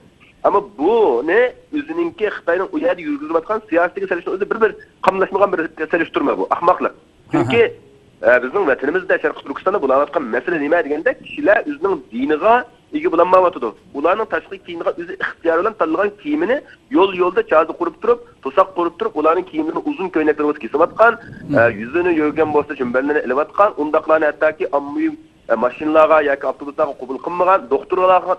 Ama buni o'zininki Xitoyning u yerda yurgizayotgan siyosiy selishni o'zi bir qamlashmagan bir selishtirma bu. Ahmoqlik. Chunki bizning vatanimizda Sharq Turkistonda bo'layotgan masala nima deganda kishilar o'zining diniga ega bo'lmayotdi. Ularning tashqi kiyimiga o'zi ixtiyor bilan tanlagan kiyimini yo'lda cho'zi qurib turib, to'saq qurib turib, ularning kiyimini uzun ko'ylaklarga kesayotgan, yuzini yo'g'gan bo'lsa chimbanini ilayotgan, undaqlarni hattoki ommaviy mashinalarga yoki avtobuslarga qabul qilmagan,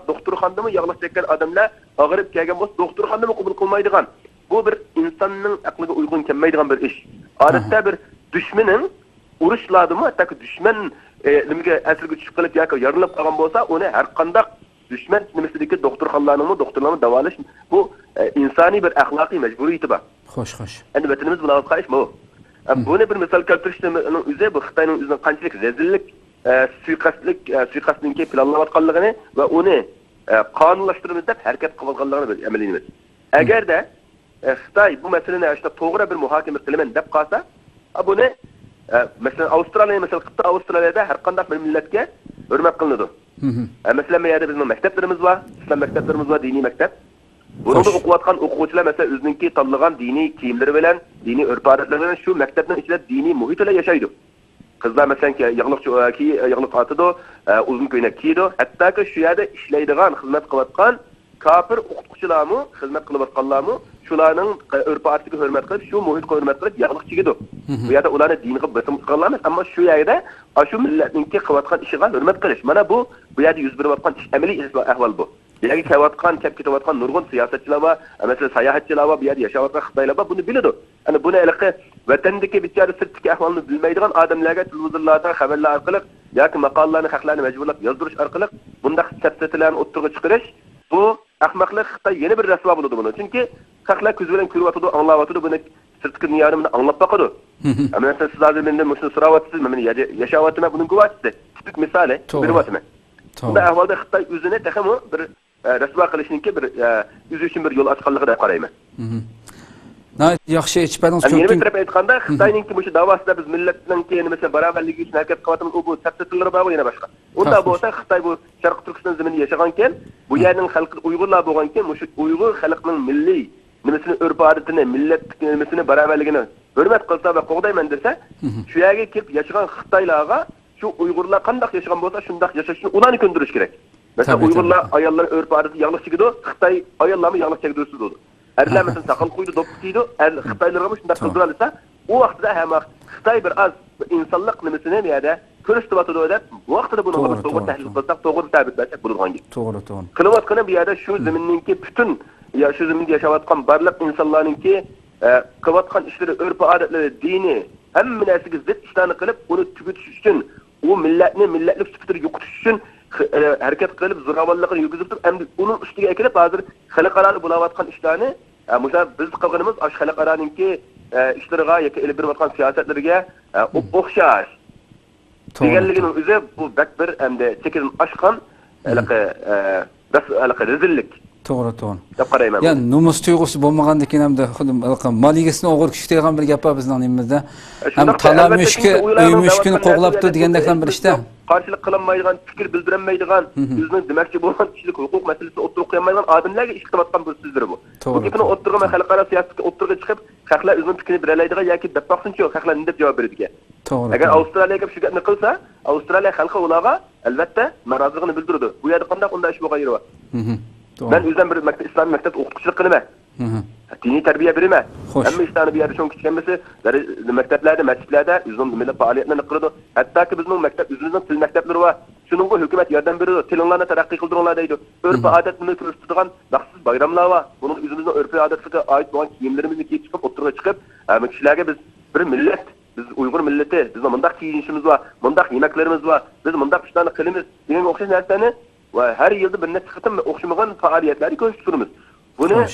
doktorxonada yig'ilib ketgan odamlar og'rib kelgan bo'lsa, doktorxonada qabul qilmaydigan. Bu bir insonning aqliga uyg'un kelmaydigan bir ish. Odatda bir dushmaning urushladimi, hattoki dushman nimaga asirga tushib qilib yoki yorilib qolgan bo'lsa, uni har qanday dushman nimasidagi doktorlarni davolash bu insoniy bir axloqiy majburiyati bor. Xo'sh. Endi vatanimiz bilan qilish bu. Buni bir misol keltirishning o'zi bu Xitoyning o'zining qanchalik rezillik, suiqasdlikka planlayotganligini va uni qonunlashtiramiz deb harakat qilganligini amaliymiz. Agarda Xitoy bu masalani to'g'ri bir muhokama qilaman deb qolsa, buni masalan Avstraliyada har qanday bir millatga hurmat qilinadi. Masalan, bu yerda bizning maktablarimiz bor, islom maktablarimiz bor, diniy maktab. Bunda o'qiyotgan o'quvchilar masalan o'zininki tanlagan diniy kiyimlari bilan, diniy urf-odatlari bilan shu maktabning ichida diniy muhitda yashaydi. Qizlar masalan yig'liq otidi, uzun ko'ylak kiydi. Hattoki shu yerda ishlaydigan, xizmat qilayotgan kafir o'qituvchilarmi, xizmat qilayotganlarmi shularning urf-odatiga hurmat qilib, shu muhitga hurmat qilib yig'liq chigidi. Bu yerda ularni diniga bitim qilganlar, ammo shu yerda shu millatningki qilayotgan ishiga hurmat qilish. Mana bu yerda yuz berayotgan ish amaliy ahvol bu. Yerga ketayotgan nurg'un siyosatchilar va masalan sayohatchilar va bu yerda yashayotgan Xitoylar buni biladi. Ana buni iliqi vatandagi bichora sirtdagi ahvolni bilmaydigan odamlarga televizorlarda xabarlar orqali yoki maqolalarni haqlarni majburlab yozdirish orqali bundaq siyosatlarni o'ttirib chiqarish bu ahmoqlik. Xitoy yana bir rasvo bo'ladi buni. Chunki haqlar ko'z bilan ko'ryapti, anglayapti, buni sirtqi dunyoni anglab boqadi. Amma siz hozir mendan shuni so'rayapsiz, men yashayapman, buning guvohisi. Tipik misoli beryapman. Bunda ahvolda Xitoy o'zini taxmi bir rasvo qilishningki bir o'zi uchun bir yo'l ochganligini deb qarayman. Yaxshi ichpanimiz ko'p. Yana bir taraf aytganda Xitoyningki bu davosida biz millatningki masalan barobarligi uchun harakat qilyapmiz, u bu tafsirlar bor yana boshqa. Unda bo'lsa Xitoy bu Sharq Turkiston zaminida yashaganken, bu yerning xalqi Uyg'urlar bo'lganken, shu Uyg'ur xalqining milliy nimasini urf-odatini, millat nimasini barobarligini hurmat qilsa va qo'g'dayman desa, shu yerga kelib yashagan Xitoylarga shu Uyg'urlar qanday yashagan bo'lsa, shunday yashashni ularni ko'ndirish kerak. Masalan, Uyg'urlar ayollar urf-odati yog'liq chigidi, Xitoy ayollarni yog'liq chigidi dedi. Erlar mesela sakal koydu, dop kiydi, Xitoylarga shunday qildiralsa, u vaqtda ham Xitoy bir az insonlik nimasini bu yerda ko'rsatib deb, bu vaqtda buni to'g'ri tahlil qilsak, to'g'ri ta'bir bersak bo'ladi. To'g'ri. Qilayotgani bu yerda shu zaminninki butun shu zaminda yashayotgan barliq insonlarninki qilayotgan ishlari, urf-odatlari, dini, hamma narsaga zid ishlarni qilib, uni tugutish uchun, u millatlik sifatini yo'qotish uchun harakat qilib, zo'ravonlikni yurgizib turib, endi uning ustiga kelib hozir xalqaro bo'layotgan ishlarni biz qilganimiz xalqaroninki ishlariga yoki ilib berayotgan siyosatlariga o'xshash deganligini o'zi bu bir endi chekidan oshgan rezillik. To'g'ri. Deb qarayman. Ya'ni nomus tuyg'usi bo'lmagandan keyin hamda moligasini o'g'ir kishi degan bir gap bor bizning nimamizda. Ham talab mushki, uy mushkini qo'g'labdi degandekdan bir ishda. Qarshilik qilinmaydigan, fikr bildirilmaydigan, o'zining demoqchi bo'lgan kishilik huquq masalasida o'tirib qo'ymaydigan odamlarga ish qilayotgan bir so'zlar bu. Bu gapni o'ttirgan xalqaro siyosatga o'ttirga chiqib, xalqlar o'zining fikrini beralaydigan yoki deb baqsinchi, xalqlar nima deb javob beradiga. To'g'ri. Agar Avstraliyaga shu gapni qilsa, Avstraliya xalqi ularga albatta noroziligini bildiradi. Bu yerda qanday ish bo'lgan yeri bor. Ben o'zim bir islom maktab o'qituvchilik qilaman. diniy tarbiya berme. Hem İslam'ı bir yerde şun küçüklenmesi, mekteplerde, mescitlerde uzun millet faaliyetlerini kırdı. Hatta ki bizim mektep, üzümüzün til mektepleri var. Şunun bu hükümet yardım veriyor. Tilinlarına terakki kıldırıyorlar deydi. Örf adetini körüstüdüğün naksız bayramlar var. Bunun üzümüzün örf adetine ait olan kiyimlerimizi giyip çıkıp oturuğa çıkıp kişilerge biz bir millet, biz Uygur milleti, bizim mındak giyinişimiz var, mındak yemeklerimiz var, biz mındak pişmanlık kılımız. Benim okşaş nerseni ve her yılda bir ne çıkıtım okşamagan faaliyetleri görüştürümüz. Bunu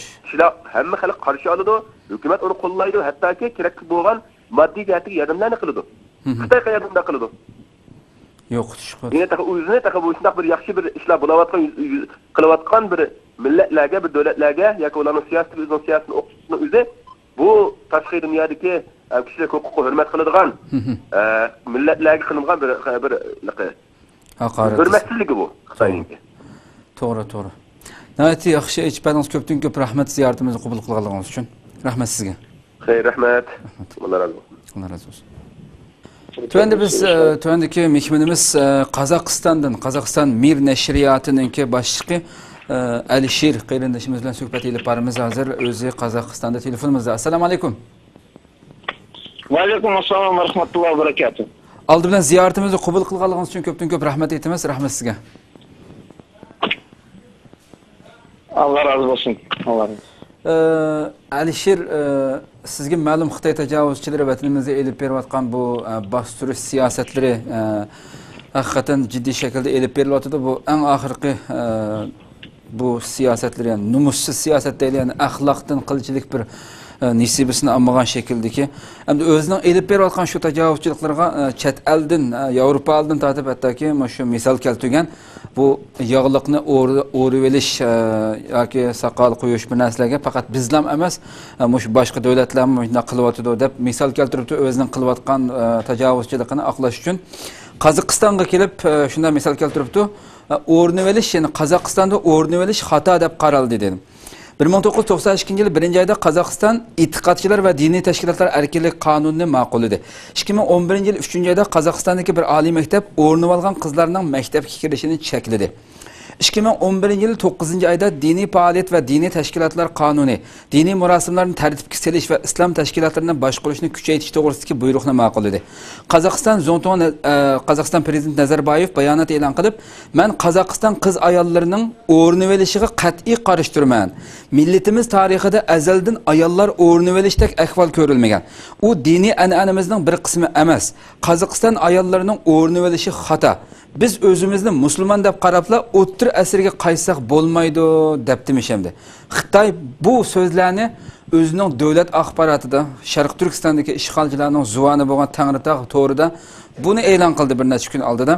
hem halk karşı aldı, hükümet onu kollaydı, hatta ki gerek boğan maddi cihetli yardımlarını kıldı. Xitay yardımda kıldı. Yok, şükür. Yine özüne bu işin bir yaxşı bir işler kılavatkan bir milletlerge, bir devletlerge, ya ki onların siyasetini okşusunu üze, bu taşkı dünyadaki kişilik hukuku hürmet kılıdığan, milletlerge kılıngan bir hürmetsizligi bu. Doğru. Nəhayət yaxşı eçbədiniz köpdən köp rəhmət ziyaretimizi qəbul qılğanlığınız üçün. Rəhmət sizə. Xeyr, rəhmət. Allah razı olsun. Allah razı olsun. Tövəndəki mehmanımız Qazaqstan Mir Nəşriyyatınınki başçısı Əlişir qeyrindaşımız bilan söhbət edib barımız hazır. Özü Qazaqstanda telefonumuzda. Assalamu alaykum. Va alaykum assalam va rahmatullohi va barakatuh. Aldı bilan ziyaretimizi qəbul qılğanlığınız üçün köpdən köp rəhmət etimiz. Rəhmət sizə. Allah razı olsun. Allah razı olsun. Əlişir, sizge məlum Xitay təcavüzçiləri vətənimizdə elib beriyotqan bu bastırış siyasətləri həqiqətən ciddi şəkildə elib beriyotidir. Bu ən axırqı bu siyasətlər, yəni numussuz siyasət deyil, yəni əxlaqdan qılçılıq bir nisibisini almagan şekildeki. Hem de özünün elib beriyotqan şu təcavüzçiliklərə çət əldən, Avropa əldən tatib etdiki şu misal keltirgen bu yağlıqni o'rivelish yoki saqal qo'yish bir narsalarga faqat bizlam emas, mush boshqa davlatlar ham shunday qilyotdi deb misol keltiribdi o'zining qilayotgan tajovuzchiligini oqlash uchun. Qozog'istonga kelib shunday misol keltiribdi. O'rnivelish, ya'ni Qozog'istonda o'rnivelish xato deb qaraldi dedim. 1992 yılı 1. ayda Qozog'iston itiqadchilar va diniy tashkilotlar erkinlik qonunini ma'qulladi. 2011 yıl 3. ayda Qozog'istondagi bir oliy maktab o'rnib olgan qizlarning maktabga kirishini chekladi. 2011 yılı 9. ayda diniy faoliyat va diniy tashkilotlar qonuni, diniy marosimlarni tartibga solish va islom tashkilotlarini boshqarishni kuchaytirish to'g'risidagi buyruqni ma'qulladi. Qozog'iston prezidenti Nazarboyev bayonot e'lon qilib, "Men Qozog'iston qiz ayollarining o'rnib olishiga qat'iy qarshi turman. Millatimiz tarixida azaldan ayollar o'rnib olishdak ahvol ko'rilmagan. U diniy an'anamizning bir qismi emas. Qozog'iston ayollarining o'rnib olishi xato. Biz özümüzni Müslüman deb qarabla o'ttir asrga qaytsak bo'lmaydi deb demişemdi. Xitoy bu so'zlarni o'zining davlat axborotida Sharq Turkistondagi ishg'olchilarning zuvoni bo'lgan Tangritog' to'g'rida buni e'lon qildi bir necha kun oldida.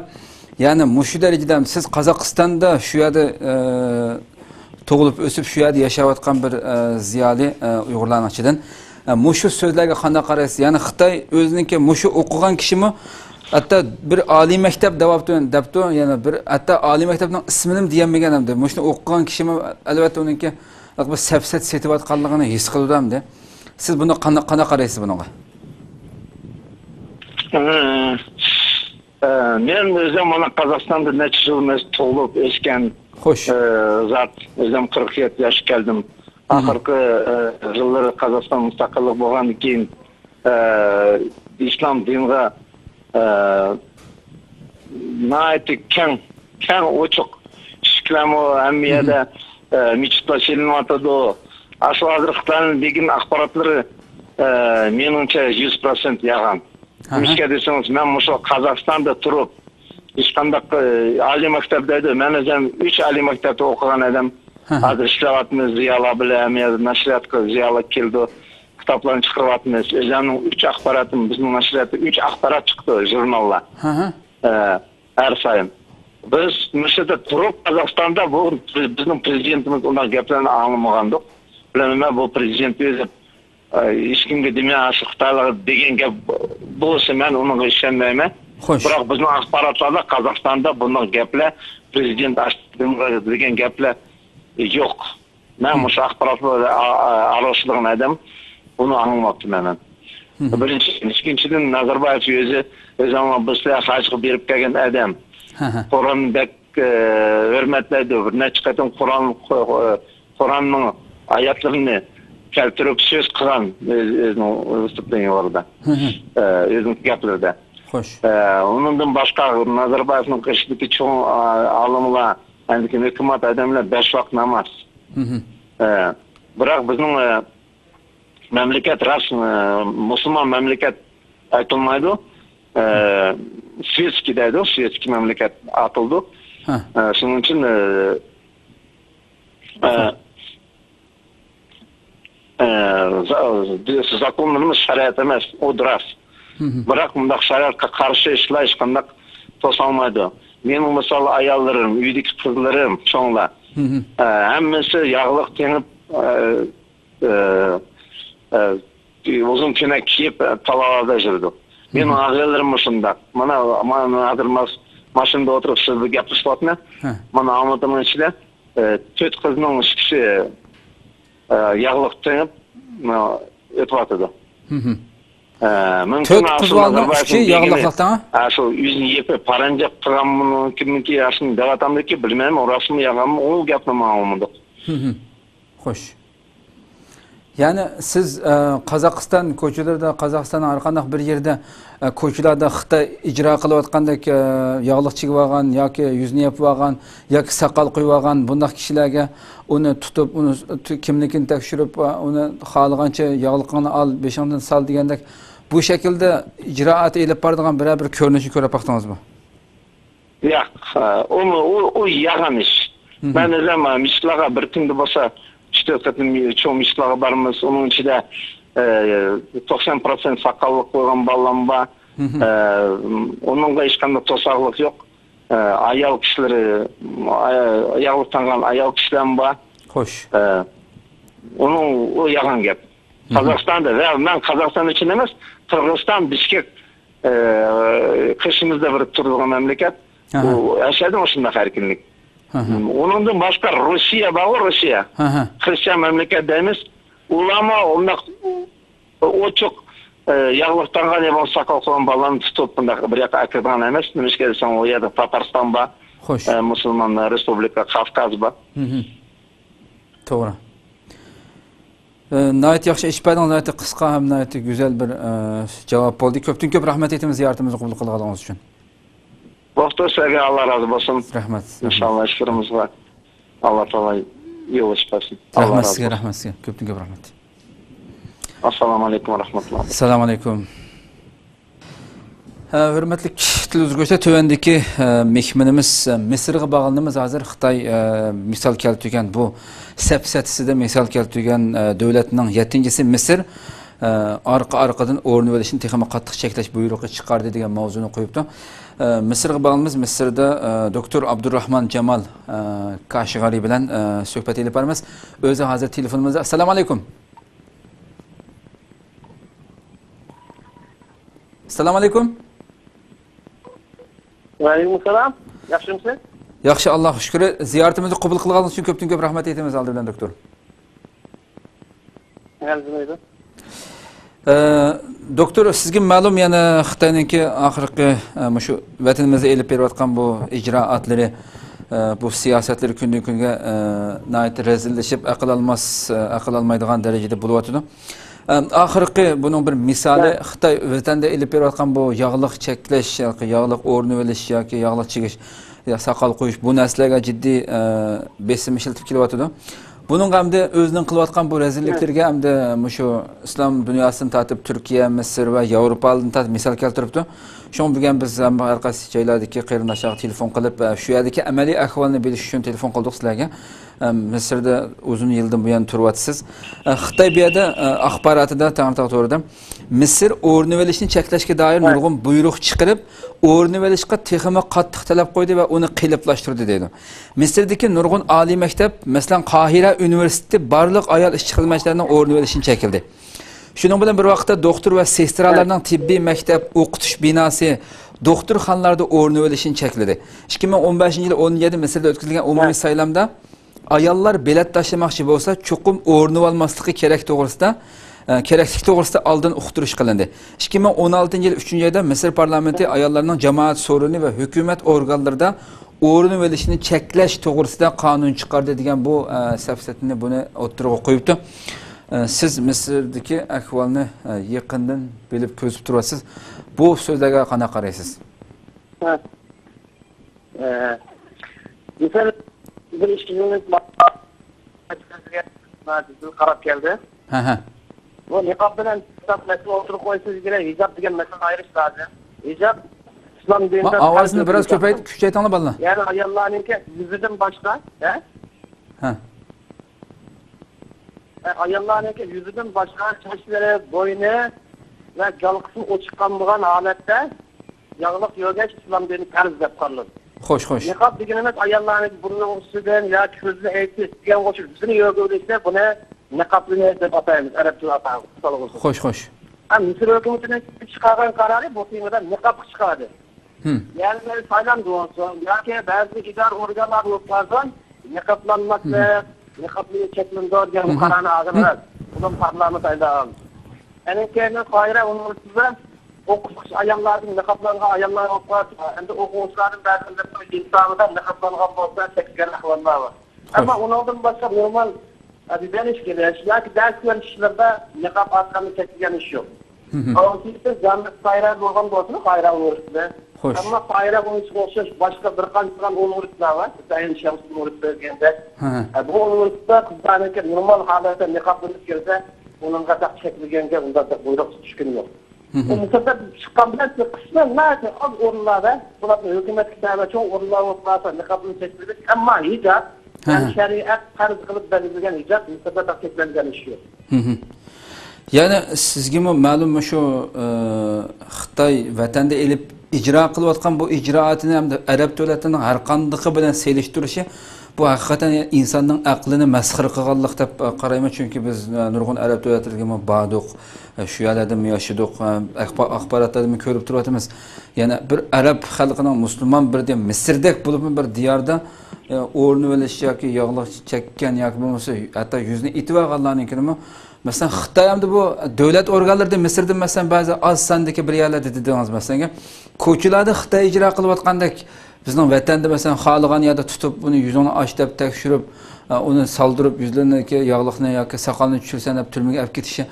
Ya'ni mushu darajada siz Qozog'istonda shu yerda tug'ilib o'sib shu yerda yashayotgan bir ziyoli Uyg'urlarning ichidan mushu so'zlarga qanday qaraysiz? Ya'ni Xitoy o'ziniki mushu o'qigan kishimi hatta bir oliy maktab debdi, yani bir hatta oliy maktabning ismini diyamagan hamda. Mushuni o'qigan kishimi albatta uningki bir safsat setayotganligini his qildim. Siz buni qanday qaraysiz bunga? Men o'zim mana Qozog'istonda necha yil tug'ilib o'sgan zat, o'zim 47 yoshga keldim. Oxirgi yillari Qozog'iston mustaqillik bo'lgandan keyin islom diniga naiti keng ochiq shiklamo hamiyada michitlar shilinayotadi. Ashu hozir Xitoyning degan axborotlari menimcha 100% yolg'on. Nishga desangiz, men mushu Qozog'istonda turib hech qanday oliy maktabda edi. Men o'zim 3 oliy maktabda o'qigan edim. Hozir ishlayapmiz, ziyolar bilan nashriyatga ziyolar keldi. Kitaplarını çıkartmışız. Özlem'in 3 axbaratim, bizim nashriyatda 3 axbarat çıktı, jurnallar. Her sayın. Biz Mısır'da durup Qozog'istonda bu bizim prezidentimiz ondan gaplarını anlamagandık. Bilemem bu prezident özü hech kimga demay Xitoylar degan gap bo'lsa men unga ishonmayman. Biroq bizning axborotlarda Qozog'istonda bunday gaplar prezident degan gaplar yo'q. Men shu axborotlarni aralashtirgan edim. Bunu anlamadım hemen. İkinçiden Nazarbayev özü ama bizler hacı berip kelgan adam. Kur'an'da hürmetledi. Ne çıkartın Kur'an'ın ayetlerini keltirip söz kılan özünün vыступленияларда, özünün gaplarida. Hoş. Onundan başka Nazarbayev'in kıştaki çoğu alımla, yani hükümet adamlar 5 vakit namaz. Bırak bizim memleket Müslüman memleket aytılmaydı. Svetski deydi, Svetski memleket atıldı. Şunun için zakonlarımız şariat emez, o duras. Bırak bundaq şariatқа karşı işler ешқандай tosalmaydı. Benim mesela ayallarım, üydeki kızlarım, çoğunlar. Hemmesi yağlık tenip uzun tüne kiyip talalarda жүрді. Benim ağalarım mışında. Bana adırmaz maşında oturup sözlü yapışlatına. Bana anlatımın içinde 4 kızının kişi yağlık tenip ötüp atıdı. Төрт қыз баланың үшеуі яғылықлықтан? Сол өзін епі паранжақ қылғанмын, кімніңке ашын деп атамды ке, білмеймін, орасымы яғамын, ол гәпні маңымды. Xoş. Yani siz Qazaqstan ko'chalarida, Qozog'istonning har qanday bir yerda ko'chalarda Xitoy ijro qilayotgandek yog'liq chigib olgan yoki yuzni yopib olgan yoki soqol qo'yib olgan bunday kishilarga uni tutib, uni kimligini tekshirib, uni xohlagancha yog'liqni ol, beshingdan sol degandek bu şekilde icraat elib boradigan bir ko'rinishni ko'rib baqdingizmi? Yo'q, o yag'an ish. Ben o'zim mishlarga bir kunda bo'lsa işte çoğu mishlarga barmiz, onun içinde 90% sakallık koygan balam var. Onunla hech qanday to'saqlik yo'q. Ayol kishileri, ayoltangan ayol kishilar var. Xo'sh. Onun o yag'an gap. Kazakistan'da ve ben Kazakistan için emas, Kırgızistan, Bishkek kışımızda bir turduğun memleket. Bu yaşadım aslında erkinlik. Onundan başka Rusya var, Rusya. Hristiyan memleket deyimiz. Ulama o çok yağlıktan ne var sakal koyan balanı tutup bir yaka akıdan emas. Demiş ki sen o yerde Tatarstan var, Müslüman Respublika, Kafkaz var. Doğru. Nayet yaxşı iş berdiniz, nayet kısa hem nayet güzel bir cevap oldu. Köp rahmet etimiz ziyaretimizi kabul kıldığınız için. Vakti sevgi Allah razı olsun. Rahmet. İnşallah şükürümüz var. Allah Teala yol açmasın. Rahmet size, rahmet size. Köp rahmet. Assalamu alaikum ve rahmetullah. Assalamu alaikum. Hürmetli televizyon tövendeki mehmenimiz Mısır'a bağlandığımız hazır Xitay misal keltirgen bu sepsetisi de misal keltirgen devletinin 7-si Mısır arkadan o'rni verişini texnik qattiq cheklash buyrug'i chiqardi degan mavzuni qo'yibdi. Mısır'a bağlandığımız Mısır'da Doktor Abdurrahman Cemal Kashg'ari bilan suhbat elib boramiz. O'zi hozir telefonimizda. Assalomu alaykum. Assalomu alaykum. Aleykümselam. Yaxshimisiz? Yaxshi, Allohga shukr. Ziyoratimizni qabul qilganingiz uchun ko'p rahmat aytamiz aldi bilan doktor. Doktor, sizga ma'lum yana Xitoyningki oxirgi shu vatanimizda elib berayotgan bu ijroatlari, bu siyosatlari kundan kunga nihoyat rezillashib, aql olmaydigan darajada bo'lyapti. Ahirki bunun bir misali Xitoy vatanda elib berayotgan bu yog'liq cheklash yoki yog'liq o'rni olish yoki yog'liq chekish ya soqol qo'yish bu narsalarga jiddiy besim ishlatib kelyapti. Bunun hamda o'zining qilayotgan bu rezilliklarga hamda shu islom dunyosidan tortib Turkiya, Misr va Yevropadan tortib misol keltiribdi. Shuni bilgan biz ham har qaysi joylardagi qarindoshlarga telefon qilib shu yerdagi amaliy ahvolni bilish uchun telefon qildik sizlarga. Misrda uzun yildan buyon turyapsiz. Xitoy bu yerda axborotida to'g'rida Misr o'rni olishni cheklashga doir nurg'un buyruq chiqarib, o'rni olishga texnik qattiq talab qo'ydi va uni qiyinlashtirdi dedi. Misrdagi nurg'un oliy maktab, masalan Qohira universiteti barliq ayol ishchi xizmatchilarining o'rni olishini chekildi. Shuning bilan bir vaqtda doktor va sestralarning tibbiy maktab o'qitish binosi doktorxonalarda o'rni olishini chekladi. 2015-yil 17 Misrda o'tkazilgan umumiy saylamda ayollar bilet tashlamoqchi bo'lsa, cho'qim o'rni olmasligi kerak to'g'risida oldin uqtirish qilindi. 2016-yil 3-oyda Misr parlamenti ayollarning jamoat so'rini va hukumat organlarida o'rni olishini cheklash to'g'risida qonun chiqardi degan bu safsatni buni o'ttirib qo'yibdi. Siz Misrdagi ahvolni yaqindan bilib ko'zib turasiz. Bu so'zlarga qanaqa qaraysiz? Misal bir ishchining qarab keldi. Bu niqob bilan masala o'tirib qo'ysangiz kerak, hijab degan masala ayirish lazım. Hijab İslam dinida ovozni biroz kuchaytirib bolalar. Ya'ni ayollarninki yuzidan boshqa, ayollarninki yuzidan boshqa sochlari, bo'yni va galqisi ochiqqan bo'lgan holatda yog'liq yo'gach İslam dini farz deb qaraladi. Xo'sh. Niqob deganimiz ayollarning burnining ustidan yoki ko'zini aytib degan qo'shib yuzini yo'g'ilishda buni niqobli deb ataymiz, arab tilida ataymiz. Xo'sh. Misr hukumatining chiqargan qarori bu temadan niqob chiqardi. Yani saylan olsun, yoki ba'zi idora organlari o'tkazgan niqoblanmaslik, niqobli cheklandi degan qarorni ag'daradi. Buni parlament aylan. Yani keyin qoira universitetida o'quvchi ayollarning niqoblangan ayollar o'qib, endi o'quvchilarning ba'zilarida insonlar niqoblangan bo'lsa chekkan ahvollar bor. Ammo undan boshqa normal adibanish kelish yoki dars berishlarda niqob asqani chekkan ish yo'q. Hozirda jamiyat qoira bo'lgan bo'lsa, qoira universitetida Ama bayrak o'xshash boshqa bir qancha universitetlar bor. Sayin Shams universiteti deganda. Bu universitetda qizlarniki normal holatda niqob bilan kelsa, uning qataq chekilganga unda buyruq tushgan yo'q. Bu mutlaqo chiqqan bilan qisman ma'lum az o'rinlarda, bularni hukumat kitobi cho'ng o'rinlar o'rtasida niqob bilan chekiladi, ammo hijab, shariat farz qilib belgilangan hijab mutlaqo cheklangan ish yo'q. Yani sizga ma'lum shu Xitoy vatanda elib icra qilayotgan bu icraatini ham arab davlatining har qanday bilan selishtirishi bu haqiqatan insonning aqlini masxir qilganlik deb qarayman, chunki biz nurg'un arab davlatlariga bordik, shu yerlarda yashadik, axborotlarni ko'rib turibmiz. Yana bir arab xalqining musulmon bir de Misrdek bo'lib bir diyorda o'rni olish yoki yog'liq chekkan yoki bo'lmasa hatto yuzni itib olganlarnikini Mesela Xitoyda bu davlat organlarida Misrda mesela bazı az sondagi bir yerlarda dedingiz mesela ko'chalarda Xitoy ijro qilayotgandek bizning vatanda mesela xohlagan yerda tutib buni yuzini och deb tekshirib uni soldirib yuzlarniki yog'liqni yoki soqolni tushirsa deb turmaga olib ketishi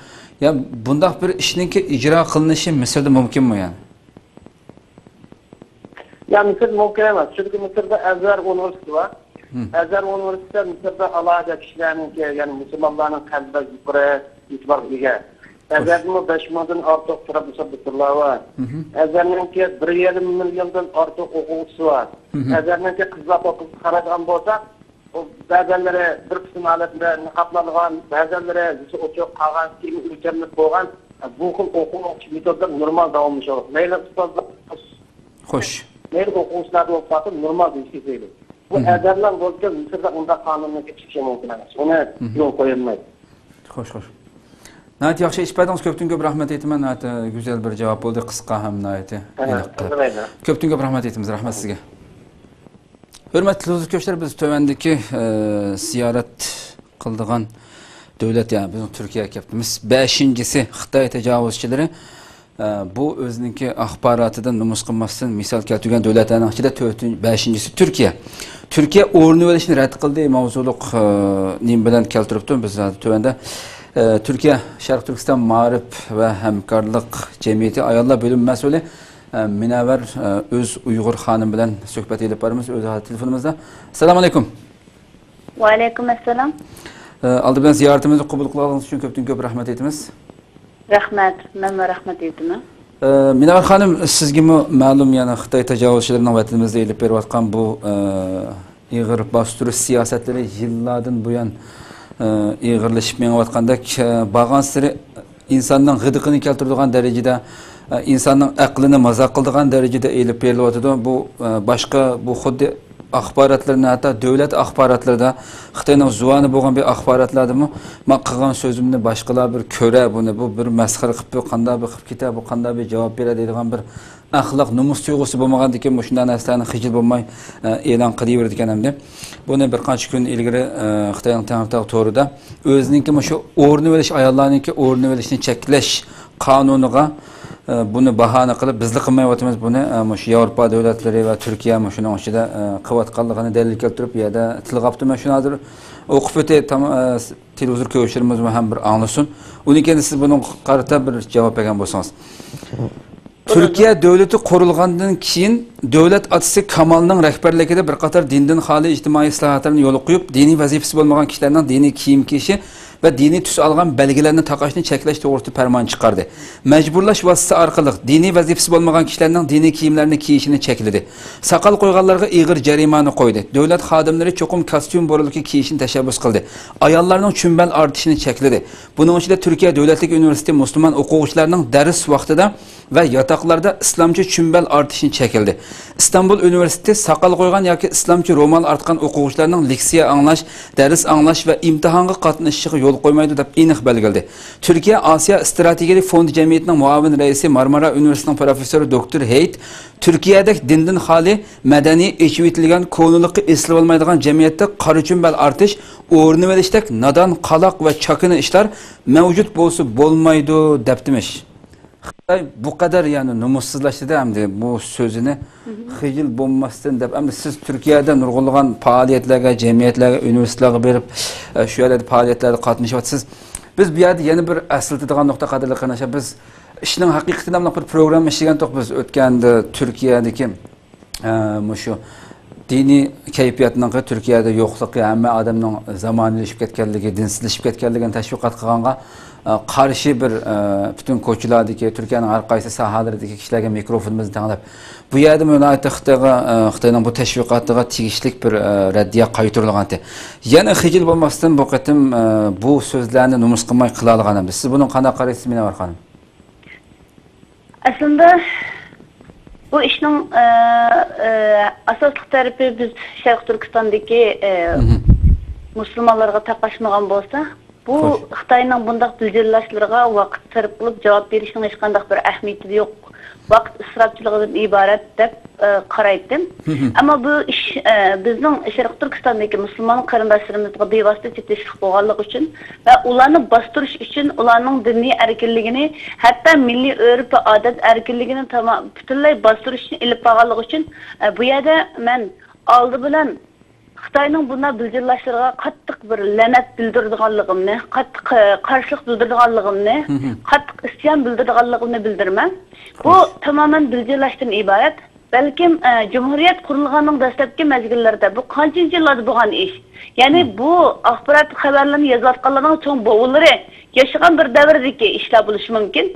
ya bundoq bir ishninki ijro qilinishi Misrda mumkinmi yani? Ya Misr mumkin emas. Çünkü Misrda Azhar universiteti var. Azhar universiteti Misrda alohida kishilarniki, ya'ni musulmonlarning qalbida yuqori e'tibor ega. Azharning 5 milliondan ortiq professorlar var. Azharninki 1,5 milliondan ortiq o'quvchisi var. Azharninki qizlar o'qib qaragan bo'lsa, ba'zanlari bir qism holatda niqoblangan, ba'zanlari yuzi ochiq qolgan, kimi o'lchamlik bo'lgan, bu xil o'quv metodlar normal davomlashadi. Mayli ustozlar Xo'sh. Mayli o'quvchilar o'qitadi, normal ishlaydi. Bu azarlar bo'lsa, Misrda unda qonunga chiqishi mumkin emas. Uni yo'l qo'yilmaydi. Xo'sh. Nayt yaxshi ish baydingiz, ko'pdan ko'p rahmat aytaman. Nayt go'zal bir javob bo'ldi, qisqa ham nayt. Ko'pdan ko'p rahmat aytamiz, rahmat sizga. Hurmatli do'stlar, biz tövendeki ziyorat qildigan davlat, yani bizim Türkiye'ye kelibmiz. 5-incisi Xitoy tajovuzchilari bu o'ziniki axborotidan numus qilmasdan misol keltirgan davlatlarning ichida 5-incisi Türkiye. Türkiye o'rni olishni rad qildi, mavzuliq nim bilan keltiribdi. Biz tövende Türkiye Sharq Turkiston ma'rif va hamkorlik jamiyati ayollar bo'lim mas'uli Minavvar o'z Uyg'ur xonim bilan suhbat elib boramiz o'z telefonimizda. Assalomu alaykum. Va alaykum assalom. Aldı bilan ziyoratimizni qabul qilganingiz uchun ko'pdan ko'p rahmat aytamiz. Rahmat, men rahmat aytaman. Minavvar xonim, sizga ma'lum, yana Xitoy tajovuzchilarining vatanimizda elib berayotgan bu ig'ir bostirish siyosatlari yillardan buyon ig'irlashib menayotgandek bag'an siri insonning g'idiqini keltiradigan darajada, insonning aqlini mazoq qiladigan darajada elib berilyotdi. Bu boshqa bu xuddi axborotlarni, hatto davlat axborotlarida Xitoyning zuvani bo'lgan bir axborotlardami men qilgan so'zimni boshqalar bir ko'ra, buni bu bir masxara qilib qanday bir qilib ketadi, bu qanday bir javob beradi degan bir axloq numus tuyg'usi bo'lmagandan keyin shunday narsalarni xijil bo'lmay e'lon qilaverdi ekanimda. Buni bir qancha kun ilgari Xitoyning Tangtog to'rida o'zininki shu o'rni olish ayollarningki o'rni olishni cheklash qonuniga buni bahona qilib bizli qilmayotimiz buni shu Yevropa davlatlari va Turkiya shuning ichida qilayotganligini dalil keltirib bu yerda tilga olibdi. Men shuni hozir o'qib o'tay televizor ko'rishimiz ham bir anglasin. Undan keyin siz buni qarata bir javob bergan bo'lsangiz. Türkiye devleti kurulgandan keyin devlet atısı Kamal'ın rehberliğinde bir qator dindan xoli ijtimoiy islohotlarni yo'l qo'yib, diniy vazifasi bo'lmagan kishilarning diniy kiyim kiyishi ve dini tus algan belgelerini takashni cheklash to'g'risida farmon chiqardi. Majburlash vasitasi orqali diniy vazifasi bo'lmagan kishilarning diniy kiyimlarini kiyishini chekladi. Saqal qo'yganlarga ig'ir jarimani qo'ydi. Davlat xodimlari cho'qim kostyum bo'rilki kiyishni tashabbus qildi. Ayollarning chumbal ortishini chekladi. Buning ichida Turkiya davlatlik universiteti musulmon o'quvchilarining dars vaqtida ve yataklarda İslamcı chumbal ortishini chekildi. İstanbul Üniversitesi saqal qo'ygan yoki İslamcı roman artgan o'quvchilarning leksiya anglash, dars anglash ve imtihonga qatnashishiga yo'l qo'ymaydi deb aniq belgiladi. Turkiya Asiya Strategik Fond jamiyatining muavin raisi Marmara Üniversitesining professori doktor Heyt, Türkiye'deki dindan xoli madaniy echivitilgan ko'niliqi eslab olmaydigan jamiyatda qora chumbal artish, o'rni verishdek nadan, qaloq ve chakini ishlar mavjud bo'lsa bo'lmaydi debdimish. Bu kadar yani numussuzlaştı da hem bu sözünü hıcıl bulmasın da hem siz Türkiye'de nurgulluğun faaliyetlerine, cemiyetlerine, üniversitelere verip şöyle faaliyetlerde katılmışsınız. Biz bir yerde yeni bir asıltıdığın nokta kadarıyla kanışa biz işinin hakikatinden bir program işleyen tok biz ötkende Türkiye'deki şu dini keyfiyatından ki Türkiye'de yokluk ama adamın zamanlaşıp ketkenliği, dinsizleşip ketkenliğini teşvikat kılğanğa karşı bir bütün koçlardaki Türkiye'nin her qaysı sahalardaki kişilerge mikrofonumuzu tanıp bu yerde münayette Xitayning bu teşviqatıga tegishlik bir reddiye qaytırılğan. Yani hicil bulmasından bu qatim bu sözlerini numus qilmay qila olganmiz. Siz bunun qanday qaraysiz Münevver xanım? Aslında bu işning asosli tarafi biz Sharq Turkistondagi musulmonlarga taqashmagan bo'lsa, bu Xitoyning bunday bildirishlarga vaqt sarf qilib javob berishning hech qanday bir ahamiyati yo'q. Vaqt isrofchiligidan iborat deb qaraydim. Ammo bu ish bizning Sharq Turkistondagi musulmon qarindoshlarimizga bevosita chetishlik bo'lganligi uchun va ularni bostirish uchun ularning diniy erkinligini, hatto milliy urf va odat erkinligini butunlay bostirishni ilib qolganligi uchun bu yerda men oldi bilan Xitoyning bunday bildirishlarga qattiq bir la'nat bildirganligimni, qattiq qarshilik bildirganligimni, qattiq isyon bildirganligimni bildirman. Bu tamamen bildirishdan iborat. Balkim Cumhuriyet qurilganining dastlabki mezgillarida bu qancha yillarda bo'lgan ish. Ya'ni bu axborot xabarlarini yozayotganlarning cho'ng bo'g'illari yashagan bir davrdagi ishlar bo'lishi mumkin.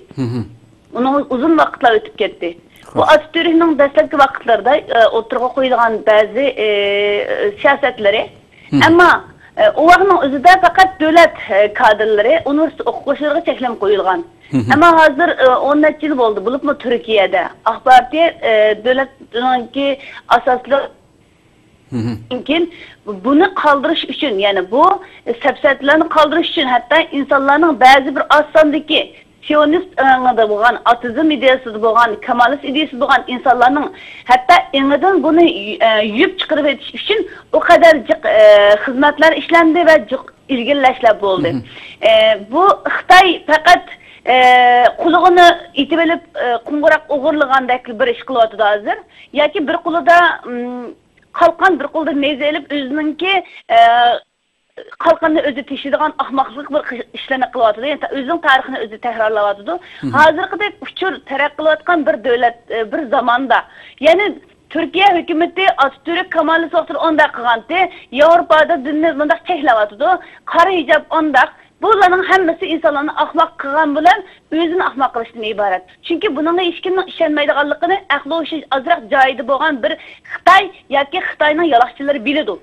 Uning uzun vaqtlar o'tib ketdi. Bu Atatürk'ün dastlabki vaqtlarda o'tirg'a qo'yilgan ba'zi siyasetleri ama o vaqtning o'zida faqat davlat kadrlari universitet o'quvchilariga cheklanib qo'yilgan. Ama hazır 10 necha yil bo'ldi bo'libmi Turkiyada axborot davlatninki asosli mümkün bunu kaldırış için yani bu sepsetlerini kaldırış için hatta insanların bazı bir az sondaki Siyonist da bo'lgan, atizm ideyasi bo'lgan, Kemalist ideyasi bo'lgan insonlarning hatta engidan buni yuyib chiqarib etish uchun o kadar xizmatlar ishlandi va ilgirlashlar bo'ldi. Bu Xitoy faqat qulog'ini itib olib qo'ng'iroq o'g'irlagandek bir ish qilyapti hozir. Yoki bir qo'lida qalqon, bir qo'lda neyza olib o'zininki qalqonni o'zi teshiydigan ahmoqlik bir ishlarni qilyapti. Yani o'zining tarixini o'zi takrorlayapti. Hozirgidek uchur taraqqiy qilayotgan bir davlat, bir zamonda. Ya'ni Türkiye hükümeti Atatürk Kemalist vaqtida onda qilgandi. Yevropada dinni bunday cheklayapti. Qora hijab onda. Bularning hammasi insonlarni ahmoq qilgan bilan o'zini ahmoq qilishdan iborat. Chunki buningga hech kimning ishonmaydiganligini aqli o'sha azroq joyida bo'lgan bir Xitoy yoki Xitoyning yaloqchilari biladi.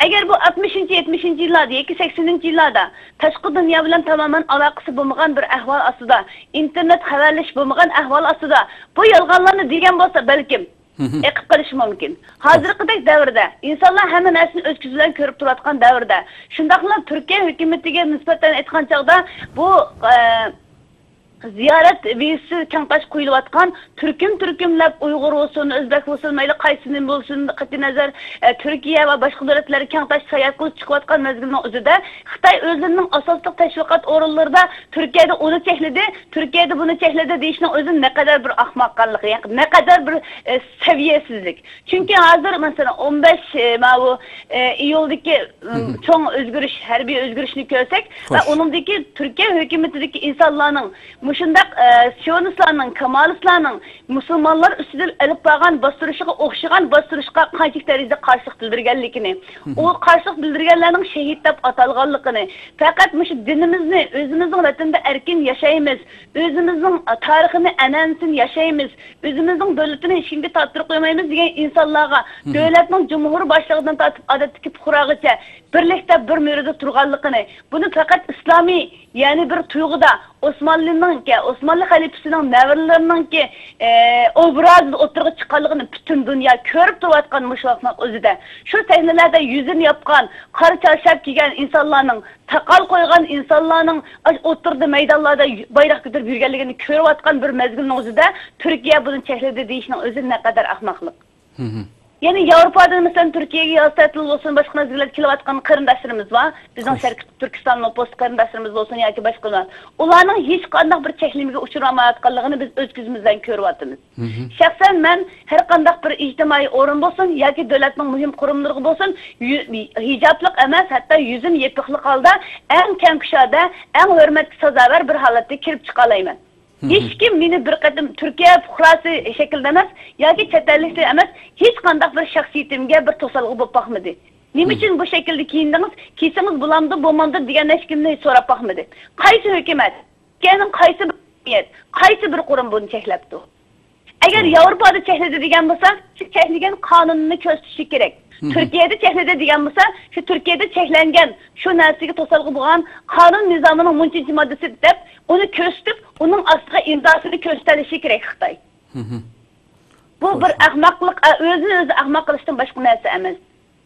Eğer bu 60-70 yıllarda, 80 yıllarda tashqi dunyo bilan tamamen aloqasi bo'lmagan bir ahvol ostida, internet xabarlash bo'lmagan ahvol ostida bu yolg'onlarni degan bo'lsa balkim eqib qolishi mumkin. Hozirgidek davrda insonlar hamma narsani o'z ko'zi bilan ko'rib turadigan davrda, shundaqla Turkiya hukumatiga nisbatan aytgan chog'da bu ziyorat vizasi kengtash qo'yilayotgan turkumlab Uyg'ur bo'lsin, O'zbek bo'lsin, mayli qaysini bo'lsin, qat'iy nazar Turkiya va boshqa davlatlarga kengtash sayohat qilib chiqayotgan mezgilning o'zida Xitoy o'zining asosli tashviqot o'rinlarida Turkiyada uni chekladi, Turkiyada buni chekladi deyishning o'zi ne kadar bir ahmoqlik, ne kadar bir seviyesizlik. Chunki hozir masalan 15 bu iyuldagi cho'ng o'zgarish, harbiy o'zgarishni ko'rsak va uningdagi Turkiya hukumatidagi insonlarning shundaq sionistlarning, kamalistlarning musulmonlar ustidan olib borgan bostirishga o'xshagan bostirishga qancha darajada qarshilik bildirganligini, u qarshilik bildirganlarning shahid deb atalganligini, faqat shu dinimizni o'zimizning vatanda erkin yashaymiz, o'zimizning tarixini, an'anasini yashaymiz, o'zimizning davlatini hech kimga toptirib qo'ymaymiz degan insonlarga davlatning jumhur boshlig'idan tortib odatdagi fuqarogacha birlikda bir murada turganligini, buni faqat islomiy, ya'ni bir tuyg'uda Osmanlı xalifasining navrlarininki obrazida o'tirib chiqqanligini butun dunyo ko'rib turayotgan mush vaqtning o'zida shu sahnalarda yuzini yopgan, qora charshab kiygan insonlarning, taqal qo'ygan insonlarning o'tirdi maydonlarda bayroq ko'tarib yurganligini ko'rayotgan bir mezgilning o'zida Turkiya buni chekladi deyishning o'zi naqadar ahmoqlik. Yani Avrupa'da mesela Türkiye'ye yansıtılı olsun, başka mezgilerde kilovatkan karındaşlarımız var. Bizden Şarkı Türkistan'ın post karındaşlarımız olsun ya ki başkalar. Onların hiç kandak bir çeklimige uçuramayatkanlığını biz öz gözümüzden görüyoruz. Şahsen ben her kandak bir ictimai orun olsun ya ki devletin mühim kurumları olsun, hicaplık emez hatta yüzün yepiklik halda en kemkişada, en hürmetli sazaver bir halatta kirip çıkalayım. Hiç kim beni bir kadın Türkiye fukrası şekildenemez, ya ki çetellikte emez, hiç kandak bir şahsiyetimge bir tosalgı bulup bakmadı. Niçin bu şekilde kiyindiniz, kiyseniz bulandı, bulmandı diyen hiç kimden sorup bakmadı. Kaysı hükümet, Türkiye'nin kaysı bir hükümet, kaysı bir kurum bunu çeklepti. Eğer Avrupa'da çekledi diyen olsa, şu çekligen kanununu köstüşü gerek. Türkiye'de çekledi diyen olsa, şu Türkiye'de çeklengen, şu nersige tosalgı bulan kanun nizamının munçinci maddesi deyip, onu köstüp, onun asla imzasını gösterişi gerek Xitay. Bu bir ahmaklık, özünü özü ahmak kılıştan başka neyse emez.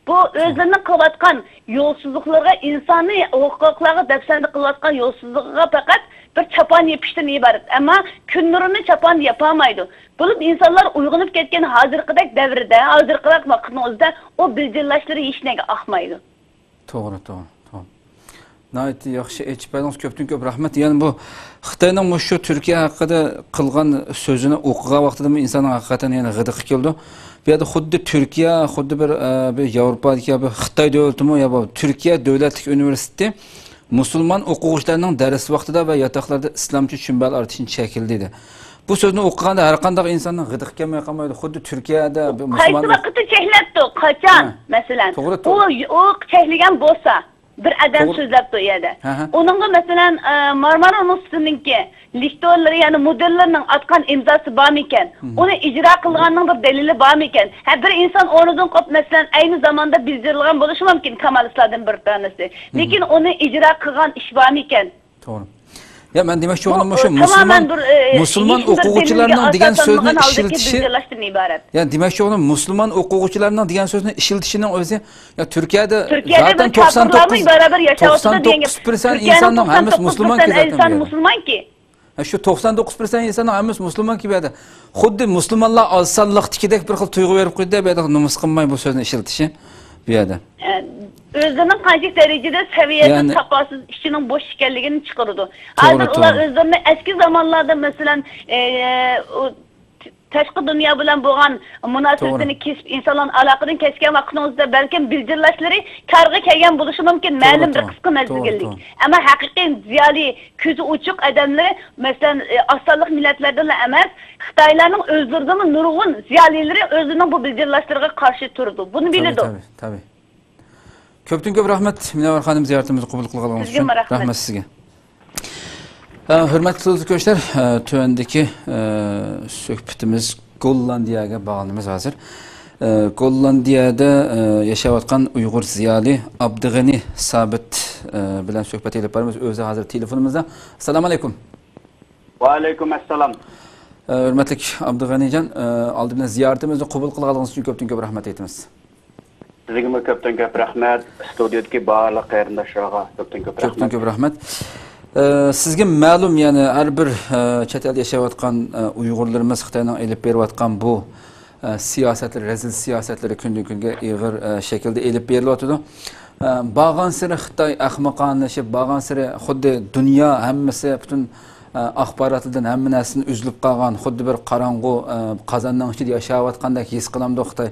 Bu özlerinin kılatkan yolsuzluklara, insani hukuklara defsende kılatkan yolsuzluklara fakat bir çapan yapıştan ibaret. Ama künnürünü çapan yapamaydı. Bulup insanlar uygunup ketken hazırkıdak devrede, hazırkıdak vakitinin özde o bildirlaşları hiç nege ahmaydı. Doğru. Nayeti yaxşı etibadınız köp rahmet. Yani bu Xitayning şu Türkiye hakkında kılgan sözünü okuğa vaxtida insanın hakikaten yani gıdık keldi. Bu yerda xuddi Türkiye, xuddi bir Avrupa'daki bir Xitay devletimi ya bu Türkiye Devletlik Üniversitesi Müslüman o'quvchilarning ders vaqtida va yotoqlarda islomcha tushunchalar ortishini chekildiydi. Bu so'zni o'qiganda har qanday insonning g'idiq kelmay qolmaydi. Xuddi Turkiyada bir musulmon qaysi vaqtda cheklabdi, qachon masalan u cheklagan bo'lsa bir adam so'zlabdi u yerda. Uningga masalan Marmara universitetininki lektorlari ya'ni modellarning atgan imzosi bormi ekan? Uni ijro qilganning bir dalili bormi ekan? Ha bir inson o'rnidan qop masalan ayni zamonda bildirilgan bo'lishi mumkin kamalistlardan bir tanesi. Lekin uni ijro qilgan ish bormi ekan? To'g'ri. Ya ben demek ki onun şu Müslüman okuyucularının diyen sözünü işiltişi ya demek ki onun Müslüman okuyucularının diyen sözünü işiltişinin özü ya Türkiye'de zaten 99% insanın hemiz Müslüman ki zaten Müslüman ki. Ya şu 99% insanın hemiz Müslüman ki beyde. Xuddi Müslümanlar azsallıqtikidek bir xil tuygu verip koydu beyde numus qılmay bu sözünü işiltişi beyde. Özlerinin kancık derecede seviyede tapasız işçinin boş şikerliğini çıkarıyordu. Hazır ular özlerine eski zamanlarda mesela taşkı dünya bilen boğan münasebetini kesip insanların alakadan kesken vaktinizde belki bildirlaşları kargı kelgen buluşu mümkün məlum bir kıskı mezgillik. Ama hakiki ziyali közü uçuk adamları mesela asıllık milletlerden emez Xitaylarning özlerinin nurgun ziyalileri özlerinin bu bildirlaşlarına karşı durdu. Bunu bilirdi. Tabii. Köp rahmet Münevver Hanım ziyaretimizi kabul kılganınız için. Rahmet sizge. Hürmetli dostlar, tövendeki söhbetimiz Gollandiya'ya bağlanmamız hazır. Gollandiya'da yaşayotgan Uyghur ziyali Abdug'ani Sabit bilen söhbet edip barımız özü hazır telefonumuzda. Assalamu alaikum. Wa alaikum assalam. Hürmetli Abdug'anican, aldı bilen ziyaretimizi kabul kılganınız için köp rahmet etimiz. Sizge köp rahmet. Studyodaki bağlı qarindaşlarga köp rahmet. Köp rahmet. Sizga ma'lum, ya'ni har bir chet elda yashayotgan Uyg'urlarimiz Xitoyning elib berayotgan bu siyosatlar, rezil siyosatlari kundan kunga ig'ir shaklda elib berilyotdi. Bag'an siri Xitoy ahmoqonlashib, bag'an siri xuddi dunyo hammasi butun axborotlardan hamma narsani uzilib qolgan, xuddi bir qorong'u qozonning ichida yashayotgandek his qilamdi Xitoy.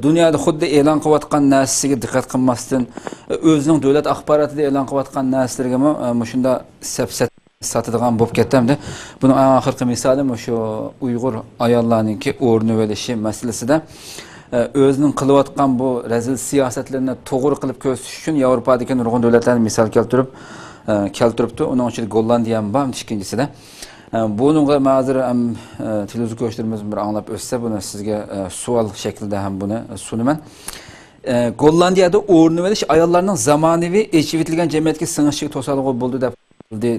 Dunyoda xuddi e'lon qilayotgan narsasiga diqqat qilmasdan o'zining davlat axborotida e'lon qilayotgan narsalarga shunda sapsat satadigan bo'lib ketdi. Buning oxirgi misoli shu Uyg'ur ayollarningki o'rni olishi masalasida o'zining qilayotgan bu rezil siyosatlarini to'g'ri qilib ko'rsatish uchun Yevropadagi nurg'un davlatlarni misol keltiribdi. Uning ichida Gollandiya ham bor ikkinchisida. Bununla ma'zur televizyon ko'rishlarimiz bir anglab o'tsa, buni sizga savol shaklida ham buni sunaman. Gollandiyada o'rni olish ayollarning zamonaviy echivitilgan jamiyatga sing'ishiga to'sqinlik bo'ldi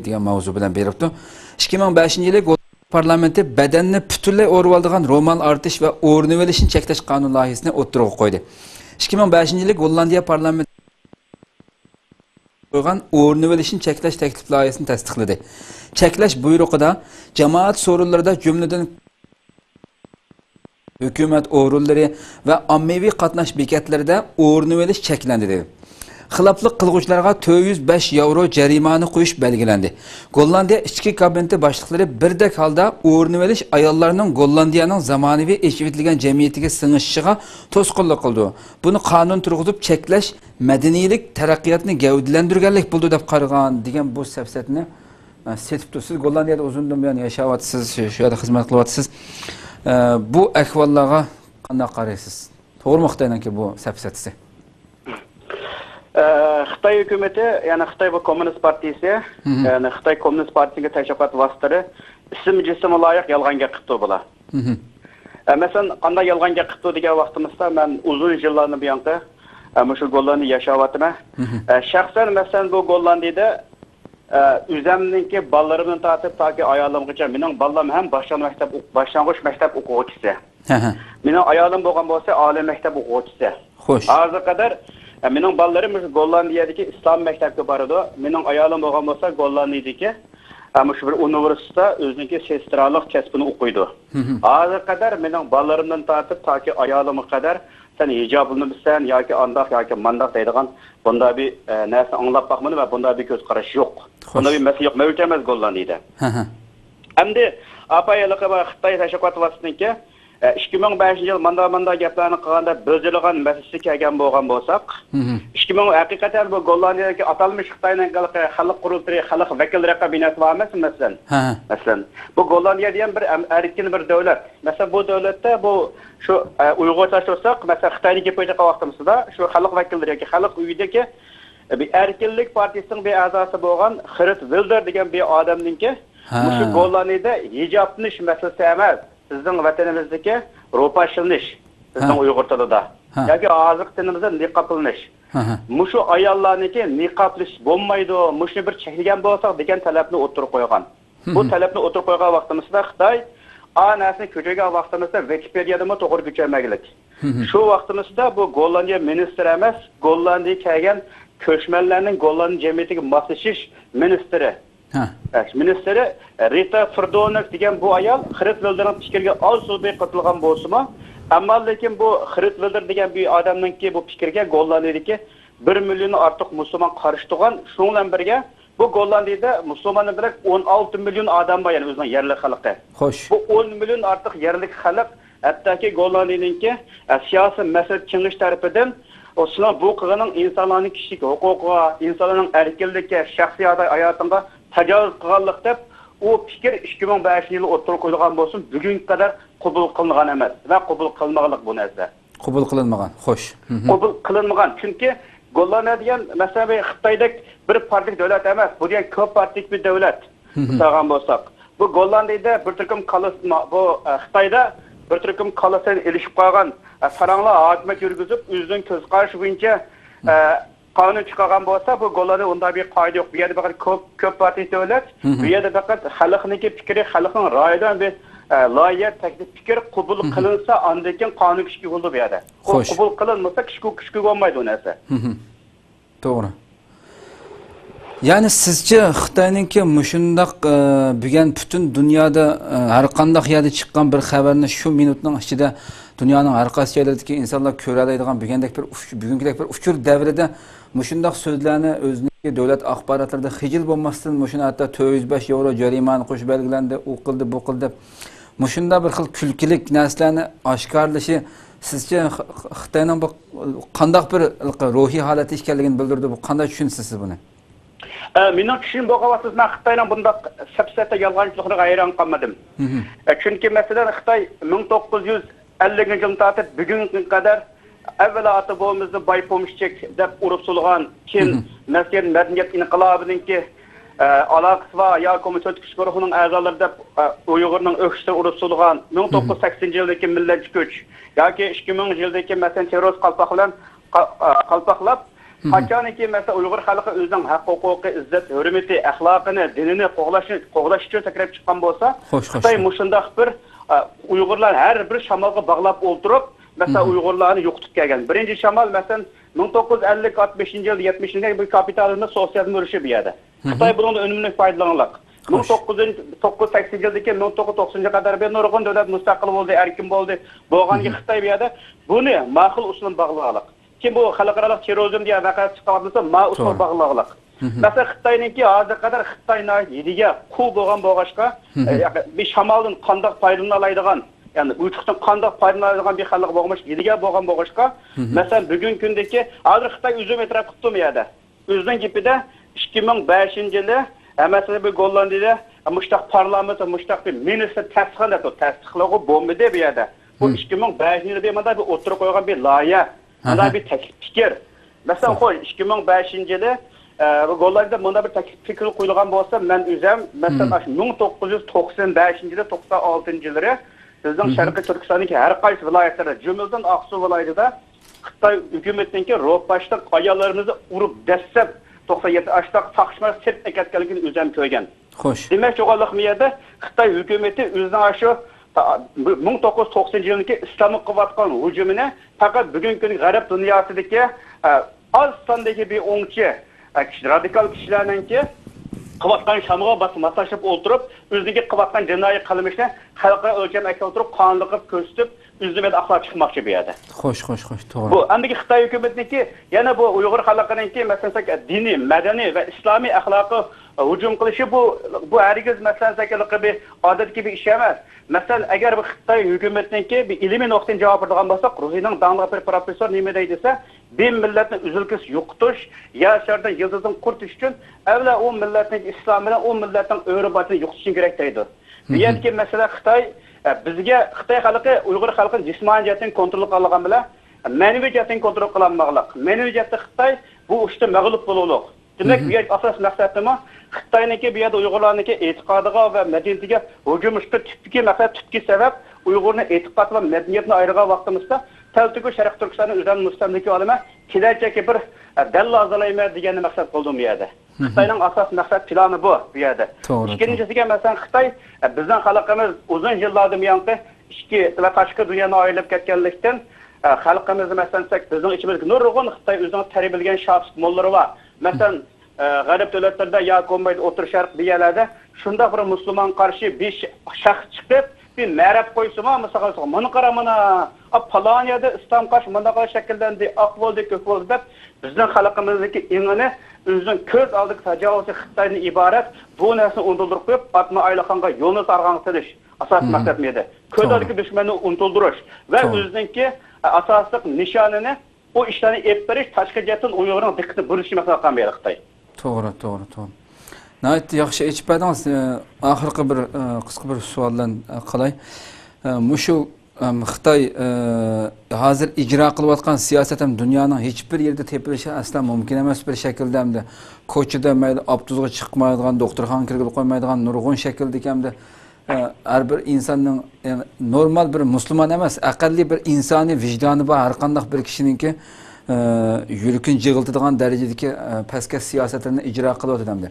degan mavzu bilan beribdi. 2005-yili parlamenti badanni butunlay o'rib oladigan roman artish va o'rni olishni cheklash qonun loyihasini o'ttirib qo'ydi. 2005-yili Gollandiya parlamenti qo'ygan o'rni olishni cheklash taklif loyihasini tasdiqladi. Cheklash buyrug'ida jamoat so'rovlarida jumladan hukumat o'rinlari va ommaviy qatnash bekatlarida o'rni olish cheklandi dedi. Xiloflik qilguvchilarga 405 yevro jarimani qo'yish belgilandi. Gollandiya ichki kabineti boshliqlari birdek holda o'rni olish ayollarning Gollandiyaning zamonaviy echivitilgan jamiyatiga sing'ishiga to'sqinlik qildi. Buni qonun turg'izib cheklash madaniylik taraqqiyotni gavdalantirganlik bo'ldi deb qaragan degan bu safsatni setibdi. Siz Gollandiyada uzundan buyon yashayapsiz, shu yerda xizmat qilyapsiz. Bu ahvollarga qanday qaraysiz? To'g'rimi Xitoyningki bu safsatisi? Xitoy hukumati, ya'ni Xitoy Kommunist partiyasi, ya'ni Xitoy Kommunist partiyasiga tashviqot vositalari ism-jismi loyiq yolg'onga qildi bular. Masalan, qanday yolg'onga qildi degan vaqtimizda men uzun yillarni buyonqi shu Gollandiyada yashayapman. Shaxsan masalan bu Gollandiyada o'zimningki bolalarimdan tortib toki ayolimgacha mening bolalarim ham boshlang'ich maktab o'quvchisi. Mening ayolim bo'lgan bo'lsa oliy maktab o'quvchisi. Xo'sh. Hozirga qadar mening bolalarim Gollandiyadagi islom maktabiga boradi. Mening ayolim bo'lgan bo'lsa Gollandiyadagi shu bir universitetda o'ziniki sestralik kasbini o'qiydi. Hozirga qadar mening bolalarimdan tortib toki ayolimga qadar sen hijobini bilsan yoki andoq yoki mandaq deydigan bunda bir narsa anglab bakmadı ve bunda bir göz qarash yo'q. Bunda bir masala yo'q, mavjud emas Gollandiyada. Endi apayalıqı va Xitoy tashviqot vositaniki 2005-yil manda gaplarni qilganda bo'zilgan masalasi kelgan bo'lgan bo'lsak, 2000 haqiqatan bu Gollandiyadagi atalmış Xitoyning xalq qurultiyi, xalq vakillari kabineti var masalan. Masalan, bu Gollandiya degan bir erkin bir davlat. Masalan, bu davlatda bu şu Uyg'urcha so'zsak, masalan Xitoyning gapiga vaqtimizda shu xalq vakillari yoki xalq uyidagi bir erkinlik partiyasining bir a'zosi bo'lgan Xrit Wilder degan bir odamningki, shu Gollandiyada hijobnish masalasi emas. Sizin vatanimizdeki ro'pashilnish, sizin Uyg'ur tilida. Yoki hozir tilimizda niqoblanish. Mushu ayollarniki niqoblish bo'lmaydi, mushni bir cheklagan bo'lsak degan talabni o'tirib qo'ygan. Bu talabni o'tirib qo'ygan vaqtimizda Xitoy anasini ko'chirgan vaqtimizda Wikipediyada to'g'ri ko'chirmagilik. Shu vaqtimizda bu Gollandiya ministri emas, Gollandiya kelgan ko'chmanlarning Gollandiya jamiyatiga moslashish ministri. Ministri Rita Ferdonov degan bu ayol Xrit Wilderning fikriga osubiy qo'shilgan bo'lsa-mu, ammo lekin bu Xrit Wilder degan bir odamningki bu fikriga Gollandiyadagi 1 million ortiq musulmon qarshi turgan, shundan birga bu Gollandiyada musulmonlar bilan 16 million odam bor, ya'ni o'zining yerli xalqi. Xo'sh. Bu 10 million ortiq yerli xalq hattoki Gollandiyadagi siyosiy mas'ul kengash tarafidan o'slar bu qilganing insonlarning kishilik huquqiga, insonlarning erkinligiga, shaxsiy hayotiga tajovuz qilganlik deb o fikir 2005-yil o'ttirib qo'yilgan bo'lsin, bugunga qadar qabul qilingan emas va qabul qilmaganlik bu narsa. Qabul qilinmagan. Xo'sh. Qabul qilinmagan chunki Gollandiya degan masalan Xitoydek bir partiyalik davlat emas, bu degan ko'p partiyalik bir davlat. Bo'lgan bo'lsak, bu Gollandiyada bir turkum bu Xitoyda bir turkum qalasini ilishib qo'ygan faranglar hokimiyat yurgizib, o'zining ko'z qarashi bo'yicha qonun chiqargan bo'lsa, bu Gollandiya unda bir qoida yo'q. Bu yerda faqat ko'p partiya davlat, bu yerda faqat xalqniki fikri, xalqning ra'yidan bir loyiha taklif fikr qabul qilinsa, undan keyin qonun kuchga bo'ldi bu yerda. Qabul qilinmasa, kuchga bo'lmaydi u narsa. To'g'ri. Yani sizce Xitoyninki mushundaq bugun butun dunyoda har qanday yerda chiqqan bir xabarni shu minutning ichida dunyoning har qaysi joylaridagi insonlar ko'ra oladigan bugünkidek bir uchur davrida mushundaq so'zlarni o'zining davlat axborotlarida xijil bo'lmasdan mushuni hatto 405 euro jarimani qo'shib belgilandi, u qildi, bu qildi. Mushunda bir xil kulkilik narsalarni oshkorlashi sizce Xitoyning bu qanday bir ruhiy holati ekanligini bildirdi. Bu qanday tushunsiz siz buni? Mening tushunishim bo'g'avasiz, men Xitoyning bunday sapsata yolg'onchiligiga hayron qolmadim. Chunki masalan Xitoy 1950-yildan tortib bugunga qadar avvalo ata-bobamizni Baypomishchek deb urib sulg'an, keyin masalan madaniyat inqilobininki aloqasi va yo komissiyat kuch guruhining a'zolari deb Uyg'urning o'ksini urib sulg'an, 1980-yildagi millatchi kuch yoki 2000-yildagi masalan terrorist qalpoqlab qachoniki mesela Uyg'ur xalqi o'zining haq-huquqi, izzat, hurmati, axloqini, dinini qo'g'lash uchun sakrab chiqqan bo'lsa, Xitoy mushundaq bir Uyg'urlar har bir shamolga bog'lab o'ltirib, mesela Uyg'urlarni yo'qotib kelgan. Birinchi shamol mesela 1950-65-yil, 70-yilda bu kapitalizmni sotsializm urushi bu yerda. Xitoy bundan unumli foydalanmoq. 1980-yildagi 1990-ga qadar bir nurg'un davlat mustaqil bo'ldi, erkin bo'ldi. Bo'lganki Xitoy bu yerda buni ma'qul usulga bog'lag'liq. Kim bu xalqaro terrorizm degan vaqa chiqarsa, usul bog'lag'liq. Mesela Xitoyninki hozir qadar Xitoyning yediga qul bo'lgan bo'g'ashqa bir shamoldan qanday foydalanadigan, ya'ni uçukdan qanday foydalanadigan bir xalq bo'lmoq, yediga bo'lgan bo'g'ashqa, mesela bugun kundagi hozir Xitoy o'zim e'tirof qildi bu yerda. O'zining gapida 2005-yili mesela bir Gollandiyada mushtaq parlament, mushtaq bir ministr tasdiqlag'i bo'lmadi bu yerda. Bu 2005-yilda mana bir o'tirib qo'ygan bir loyiha, mana bir taklif fikir. Mesela qo'y 2005-yili Gollandiyada mana bir taklif fikir qo'yilgan bo'lsa, men o'zim mesela 1995-yili 96-yillari bizning Sharqiy Turkistondagi har qaysi viloyatlarda, jumladan Aqsu viloyatida Xitoy hukumatiningki ro'pashliq ayollarimizni urib dastlab 97 aştaq taqishmar sep ekatganligini o'zim ko'rgan. Xo'sh. Demak, cho'g'anliq miyada Xitoy hukumati o'zining shu 1990-yildagi islomga qilayotgan hujumini faqat bugungi kun g'arb dunyosidagi oz sondagi bir o'ngchi radikal kishilarninki qilayotgan shamg'a maslashib o'ltirib, o'ziga qilayotgan jinoiy qilmishni xalqqa o'lcham keltirib, qonli qilib ko'rsatib, o'ziga axloq chiqmoqchi bu yerda. Xo'sh, to'g'ri. Bu andagi Xitoy hukumatiniki yana bu Uyg'ur xalqininki masalan diniy, madaniy va islomiy axloqi hujum qilishi bu hargiz masalan sakaliqi bir odatki bir ish emas. Masalan, agar bu Xitoy hukumatiniki bir ilmiy nuqtadan javob beradigan bo'lsak, Ruhining dangli bir professor nima deydi desa, bir millatni uzilkis yo'qotish, yashardan yıldızın qurtish uchun avvalo u millatning islomidan, u millatning o'rbatini yo'qotishing kerak deydi. Bu yerki masalan Xitoy bizga Xitoy xalqi Uyg'ur xalqini jismoniy jihatdan kontrol qilgan bilan ma'naviy jihatdan kontrol qilolmaganlik. Ma'naviy jihatda Xitoy bu ishda mag'lub bo'lmoq. Demak, bu yer asos maqsadimi Xitoyniki bu yerda Uyg'urlarniki e'tiqodiga va madaniyatiga hujum qilishga tubki sabab Uyg'urning e'tiqod va madaniyatini ayirgan vaqtimizda Tavtiku Sharq Turkistonning o'zining mustamlika olimi kelajakka bir dalla azalayma degan maqsad qildim bu yerda. Xitoyning asos maqsad plani bu yerda. Ikkinchisiga masalan Xitoy bizning xalqimiz uzun yillardan buyon ichki va tashqi dunyoni ayirib ketganlikdan xalqimiz masalan bizning ichimizda nurg'un Xitoy o'zining tarbiyalangan shahs mollari bor. Masalan g'arb davlatlarda yo ko'mbaydi o'tir sharq biyalarda shunda bir musulmon qarshi bir shaxs chiqib bir ma'rab qo'ysimi masalan mana qara mana Polonyada islom qarshi mana qara shakllandi, oq bo'ldi, ko'k bo'ldi deb bizning xalqimizdagi ingini o'zining ko'z oldida tajovuzchi Xitoydan iborat bu narsani unuttirib qo'yib, atma aylaxonga yo'lni sarg'antirish asos maqsad edi. Ko'z oldidagi dushmanni unuttirish va o'zininki asosiy nishonini o ishlarni ep berish, tashqi jihatdan Uyg'urning diqqatini burishni maqsad qilgan bu Xitoy. To'g'ri. Nəhayət yaxşı eşitdiniz. Axırqı bir qısqa bir sualdan qalay. Muşu Xitoy hozir icra qilayotgan siyosat ham dunyoning hech bir yerda tepilishi aslan mumkin emas bir shaklda hamda ko'chada mayli avtobusga chiqmaydigan, doktorxonaga kirib qo'ymaydigan nurg'un shaklda hamda har bir insonning normal bir musulmon emas, aqalli bir insoniy vijdoni bor har qanday bir kishiningki yürükün jig'iltadigan darajadagi pastga siyosatlarni ijro qilyapti hamda.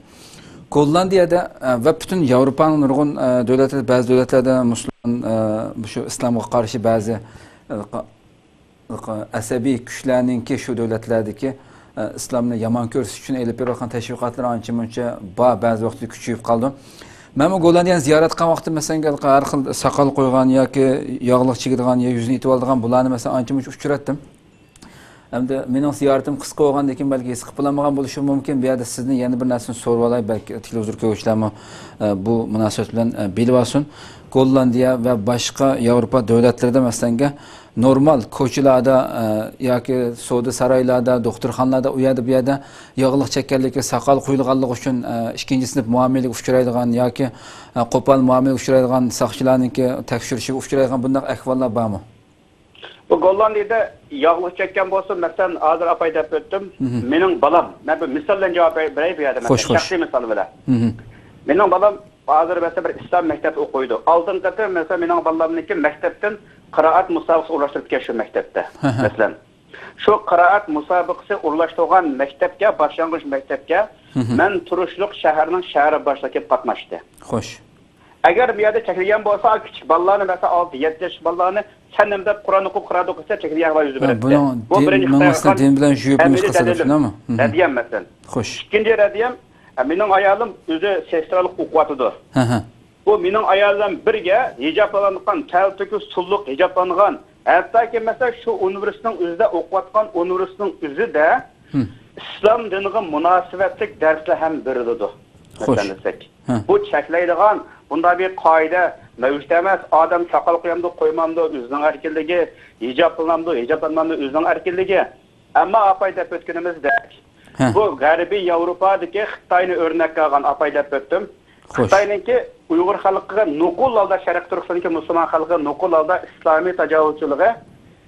Gollandiyada ve bütün Avrupa'nın nurg'un davlatlarda, ba'zi davlatlarda musulmon shu islomga qarshi ba'zi asabiy kuchlarningki shu davlatlardagi islomni yomon ko'rish uchun elib berayotgan tashviqotlar ancha muncha ba'zi vaqtda kuchayib qoldi. Men bu Gollandiyani ziyorat qilgan vaqtda masalan har xil soqol qo'ygan yoki yog'liq chigirgan yo yuzini itib olgan bularni masalan ancha muncha uchratdim. Hamda mening ziyoratim qisqa bo'lgandan keyin balki his qilolmagan bo'lishi mumkin. Bu yerda sizni yana bir narsani so'rab olay, balki televizor ko'ruvchilarmi bu munosabat bilan bilib olsin. Gollandiya va boshqa Yevropa davlatlarida masalan normal ko'chalarda yoki savdo saroylarda, doktorxonalarda u yerda bu yerda yog'liq chekkanlikka soqol qo'yilganligi uchun ikkinchi sinf muomalaga uchraydigan yoki qo'pol muomalaga uchraydigan soqchilarniki tekshirishiga uchraydigan bunday ahvollar bormi? Bu Gollandiyada yog'liq chekkan bo'lsa, masalan, hozir apay deb o'tdim. Mening balam, men bu misol bilan javob beray bu yerda, masalan, shaxsiy misol bilan. Mening balam hozir mesela bir İslam maktabida o'qiydi. Oldin qator mesela mening balamniki maktabdan qiroat musobaqasi o'rlashtirib kelgan maktabda. Masalan, shu qiroat musobaqasi o'rlashtirgan maktabga, boshlang'ich maktabga men turishliq shaharning shahri boshlig'i kelib qatnashdi. Xo'sh. Agar bu yerda chekilgan bo'lsa, kichik bolalarni mesela 6-7 yosh bolalarni sanam deb Qur'on o'qib qira'at o'qisa chekilgan va yuzi beradi. Bu birinchi masalan din bilan juyubimiz qilsa shundami? Radiyam masalan. Xo'sh. Ikkinchi radiyam mening ayolim o'zi sestralik o'qiyotdi. Bu mening ayolim birga hijoblangan, kalto'kis sulluq hijoblangan. Hattoki mesela şu universitetning o'zida o'qiyotgan universitetning o'zida islom diniga munosabatlik darslar ham beriladi. Bu cheklaydigan bunda bir qoida mavjud emas. Odam soqol qo'yamdi, qo'ymamdi, o'zining erkinligi, hijoblanamdi, hijoblanmamdi, o'zining erkinligi. Ammo apay deb o'tganimizdek bu G'arbiy Yevropadagi Xitoyni o'rnak olgan apay deb o'tdim. Xitoyniki Uyg'ur xalqiga nuqul holda Sharq Turkistonga musulmon xalqiga nuqul holda islomiy tajovuzchiligi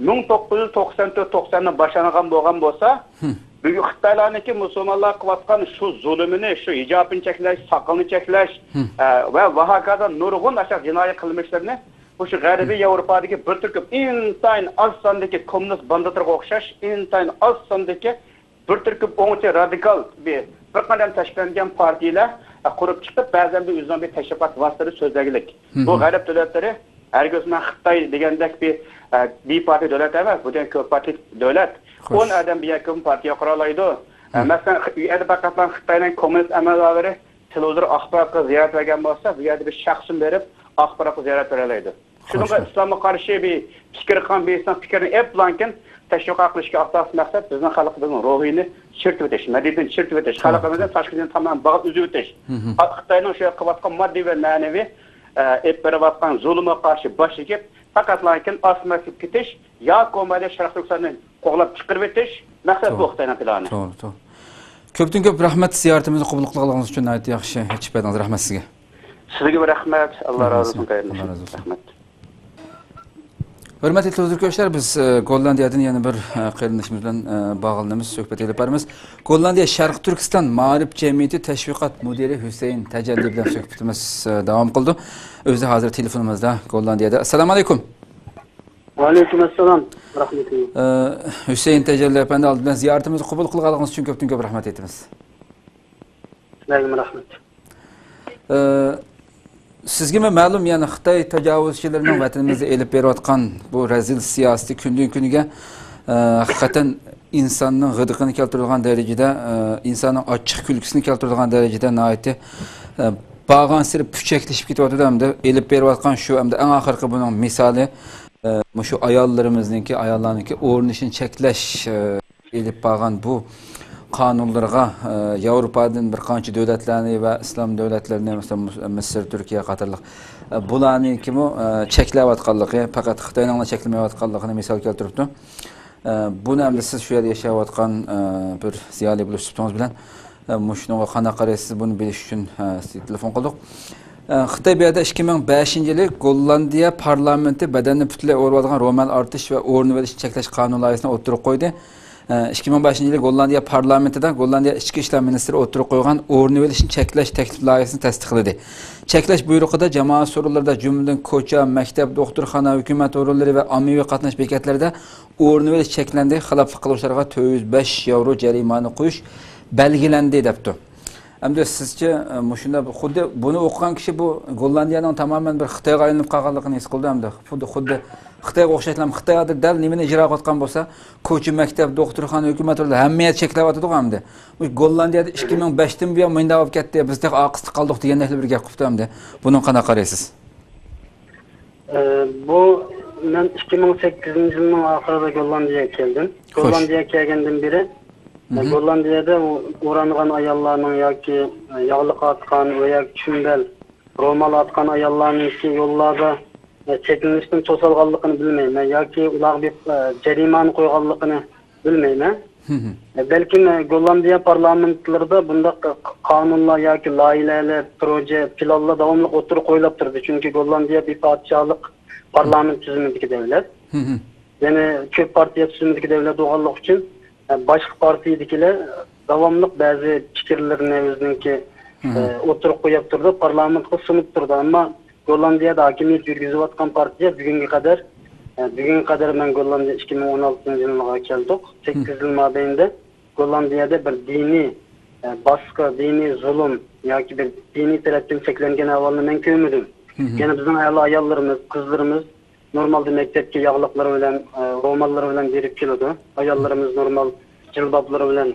1994-90 boshlangan bo'lgan bo'lsa, bugun Xitoylarniki musulmonlar qilayotgan shu zulmini, shu hijobni cheklash, soqolni cheklash va vahakaza nurg'un ashaq jinoiy qilmishlarni shu G'arbiy Yevropadagi bir turkum intayin oz sondagi kommunist banditlarga o'xshash, intayin oz sondagi bir turkum o'ngchi radikal bir qadam tashlangan partiyalar qurib chiqib, ba'zan bir o'zining bir tashviqot vositalari so'zlagilik. Bu g'arb davlatlari hargizman Xitoy degandek bir biparti davlat emas, bu ham ko'p parti davlat. 10 odam bir yakum partiya qura oladi. Masalan, faqatdan Xitoyning kommunist amaldorlari televizor axborotga ziyorat qilgan bo'lsa, bu yerda bir shaxsni berib axborotga ziyorat bera oladi. Shunga islomga qarshi bir fikr qilgan bir inson fikrini eplankin tashviq qilishga asos maqsad bizning xalqimizning ruhini chirtib o'tish, madaniyatini chirtib o'tish, xalqimizning tashqaridan tamom bog'ib uzib o'tish. Xitoyning shu qilayotgan moddiy va ma'naviy berayotgan zulmga qarshi bosh egib, faqat lakin osmasib ketish, yo ko'mali Sharq Turkistonni qo'g'lab chiqarib o'tish maqsad bu Xitoyning plani. To'g'ri. Ko'pdan ko'p rahmat ziyoratimizni qabul qilganingiz uchun ayt yaxshi, hech paydan rahmat sizga. Sizga rahmat, Alloh rozi olsun. Rahmat. Hurmatli televizor biz Gollandiyadan yana bir qarindoshimiz bilan bog'lanamiz, suhbat olib boramiz. Gollandiya Sharq Turkiston ma'rif jamiyati tashviqot mudiri Husayn Tajalli bilan suhbatimiz davom qildi. O'zi hozir telefonimizda Gollandiyada. Assalomu alaykum. Va alaykum assalom. Rahmatulloh. Husayn Tajalli efendi oldindan ziyoratimizni qabul qilganingiz uchun ko'pdan ko'p rahmat aytamiz. Sizlarga rahmat. Sizga ma'lum, ya'ni Xitoy tajovuzchilarining vatanimizda elib berayotgan bu razil siyosati kundan kuniga haqiqatan insonning g'idiqini keltiradigan darajada, insonning ochiq kulgisini keltiradigan darajada nihoyatda bag'an siri puchaklashib ketyapti hamda elib berayotgan shu hamda eng oxirgi buning misoli shu ayollarniki o'rnishini cheklash elib bag'an bu qonunlarga Yevropadan bir qancha davlatlarni va islom davlatlarini, masalan Misr, Turkiya qatorliq bularni kimi cheklayotganligi, faqat Xitoyning cheklamayotganligini misol keltiribdi. Buni ham siz shu yerda yashayotgan bir ziyoli bo'lib chiqdingiz bilan shunga qanaqa qaraysiz, buni bilish uchun telefon qildik. Xitoy bu yerda 2005-yili Gollandiya parlamenti badanni butunlay o'rib olgan roman ortish va o'rni verishni cheklash qonun loyihasini o'tirib qo'ydi. 2005-yili Gollandiya parlamentida Gollandiya ichki ishlar ministri o'tirib qo'ygan o'rni verishni cheklash taklif loyihasini tasdiqladi. Cheklash buyrug'ida jamoat so'rovlarida, jumladan ko'cha, maktab, doktorxona, hukumat o'rinlari va ommaviy qatnash bekatlarida o'rni verish cheklandi. Xiloflik qiluvchilarga 405 yevro jarimani qo'yish belgilandi debdi. Hamda sizce shunda xuddi buni o'qigan kishi bu Gollandiyaning tamamen bir Xitoyga aylanib qolganligini his qildi hamda xuddi Xitoyga o'xshashlam Xitoyda dal nimani ijro qilayotgan bo'lsa, ko'cha maktab, doktorxona, hukumatlar hammayat cheklayotdi hamda. Bu Gollandiyada 2005dan buyon menda olib ketdi, biz tek oqisda qoldik degandek bir gap qilibdi hamda. Buni qanaqa qaraysiz? Bu men 2008-yilning oxirida Gollandiyaga keldim. Gollandiyaga kelgandan beri Gollandiyada o'rangan ayollarning yoki yog'liq atgan yoki chumbel, ro'mol atgan ayollarning yo'llarda cheklanishdan to'salganligini bilmayman yoki ular bir jarimani qo'yganligini bilmayman. Balkim Gollandiya parlamentlarida bunday qonunlar yoki loyihalar, proje, planlar davomli o'tirib qo'yilib turdi. Chunki Gollandiya bir podshohlik parlament tizimidagi davlat. Ya'ni ko'p partiya tizimidagi davlat bo'lganligi uchun boshqa partiyadegilar davomli ba'zi fikrlarni o'ziniki o'tirib qo'yib turdi, parlamentga sunib turdi. Ammo Gollandiyada hokimiyat yurgizayotgan partiya bugunga qadar men Gollandiya 2016-yilga keldik. 8 yil mobaynida Gollandiyada bir diniy boshqa diniy zulm yoki bir diniy tarafdan cheklangan ahvolni men ko'rmadim. Yana bizning ayollarimiz, qizlarimiz normalde mektepke yağlıkları bilen, romalları bilen berip keledi. Ayollarımız normal cilbapları bilen,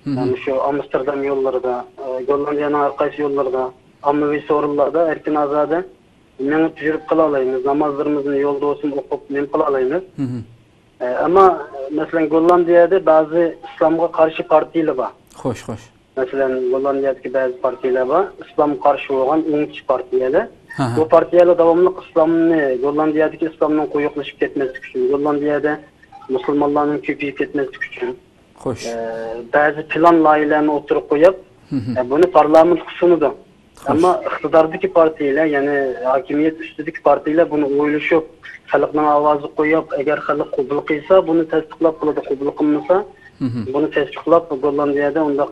yani şu Amsterdam yolları da, Gollandiya'nın arkası yolları da, ammavi sorunlarda erkin azade menip yürüp kılalayımız, namazlarımızın yolda olsun okup menip kılalayımız. Ama mesela Gollandiya'da bazı İslam'a karşı partiler var. Hoş. Mesela Gollandiya'daki bazı partiler var. İslam'a karşı olan 13 partiler. Bu partiyalar davamlı İslam'ını, Gollandiya'daki İslam'ın koyuqlaşıp ketmesi için, Gollandiya'da Müslümanların köpeyip ketmesi için bazı plan layihelerini oturup koyup bunu parlament sunudu. Ama iktidardaki partiler, yani hakimiyet üstüdeki partiler bunu oylaşıp, halkın avazı koyup, eğer halk kabul kıysa bunu tasdiklap kılıdı, kabul kılmasa bunu tasdiklap Gollandiya'da onda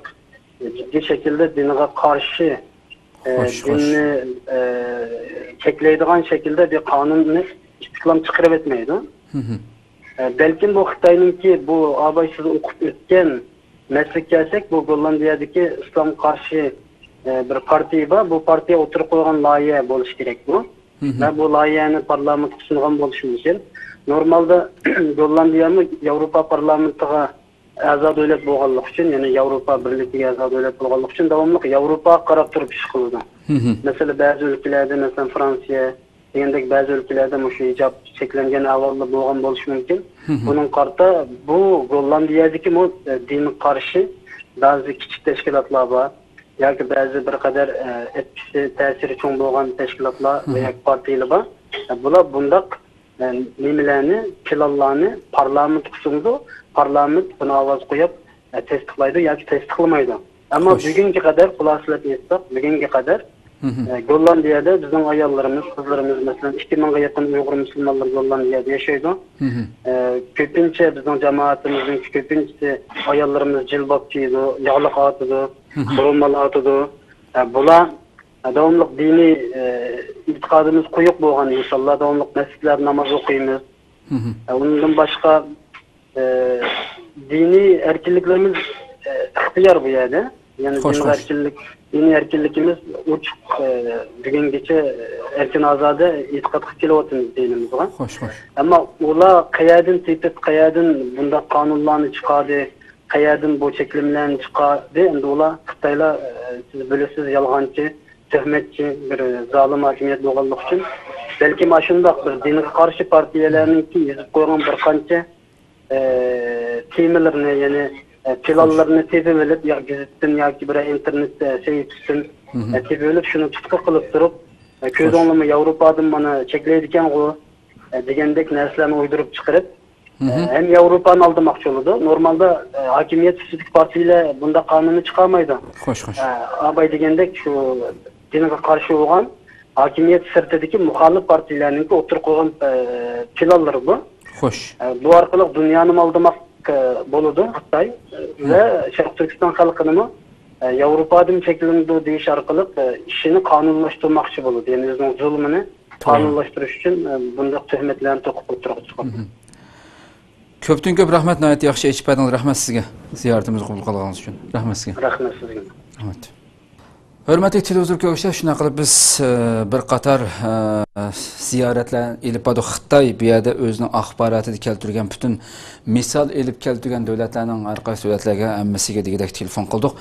ciddi şekilde dine karşı dinni çekleydiğin şekilde bir kanunu İslam çıkarıp etmeydi. Belki bu Xitay'ınki bu abaysız okup ötken meslek gelsek bu Gollandiya'daki İslam karşı bir parti var. Bu partiye oturup koygan layihe buluş gerek bu. Ve bu layihenin parlamento sunulan buluşu için. Normalde Gollandiya'mı Avrupa parlamentoga azad devlet bo'lganligi uchun, ya'ni Yevropa birligiga azad devlet bo'lganligi uchun davomli Yevropaga qarab turib ish qildi. Mesela ba'zi ülkelerde, mesela Fransiya degandek ba'zi ülkelerde shu hijab cheklangan ahvolda bo'lgan bo'lishi mumkin. Bunun qarta bu Gollandiyadagi din qarshi ba'zi kichik tashkilotlar bor yoki ba'zi bir qadar etkisi ta'siri cho'ng bo'lgan tashkilotlar va partiyalar bor. Bular bundaq nimalarni, planlarni parlament sundu. Parlament buna avaz koyup tasdiqlaydi yoki tasdiqlamaydi. Ama bugunga qadar xulosalab aytsak, bugunga qadar Gollandiyada bizning ayollarimiz, qizlarimiz mesela 2000 ga yaqin Uyg'ur musulmonlar Gollandiyada yashaydi. Ko'pincha bizning jamoatimizning ko'pincha ayollarimiz jilbab kiydi, yog'liq otidi, ro'mol otidi. Bular davomli diniy e'tiqodimiz quyuq bo'lgan insonlar, davomli masjidlarda namoz o'qiymiz. Undan boshqa dini erkinliklerimiz ihtiyar bu yani. Yani dini erkinlikimiz uçuk bugün geçe erkin azade itiqat kılıvatımız dinimiz var. Ama ola kayadın tepet kayadın bunda kanunlarını çıkardı, kayadın bu çeklimlerini çıkardı. Endi ola Xitayla siz bilirsiniz yalgancı, töhmetçi bir zalim hakimiyet bo'lganligi uchun belki maşundaq bir dinga qarshi partiyalarning yozib qo'ygan bir qancha temalarni, yani planlarni tezib olib, ya gazetdan yoki bir internetda saytdan tezib olib, shuni tutqu qilib turib, ko'z o'ngimga Yevropadan mana cheklaydigan u degandek narsalarni o'ydirib chiqarib, hem Yevropani aldamoqchi bo'ldi. Normalda hokimiyat ustidagi partiyalar bunda qonunni chiqarmaydi. Abay degandek shu dinga qarshi bo'lgan hokimiyat sirtidagi muxolif partiyalarning o'tirib qo'ygan planlari bu. Bu orqali dunyoni aldamoq bo'ladi Xitoy va Sharq Turkiston xalqini Yevropadan cheklanadi deyish orqali ishini qonunlashtirmoqchi bo'ladi. Ya'ni o'zining zulmini qonunlashtirish uchun bunday tuhmatlarni to'qib o'tirmoqchi. Ko'pdan ko'p rahmat, nihoyat yaxshi aytib berdingiz. Rahmat sizga ziyoratimizni qabul qilganingiz uchun. Rahmat sizga. Rahmat sizga. Hörmətli televizor görüşlər, şuna qılıb biz bir qatar ziyaretlərini elib badıq Xitay bir yerdə özünün axbaratını keltirgen bütün misal elib keltirgen dövlətlərinin arqası dövlətlərə əmməsiga degidək telefon qıldıq.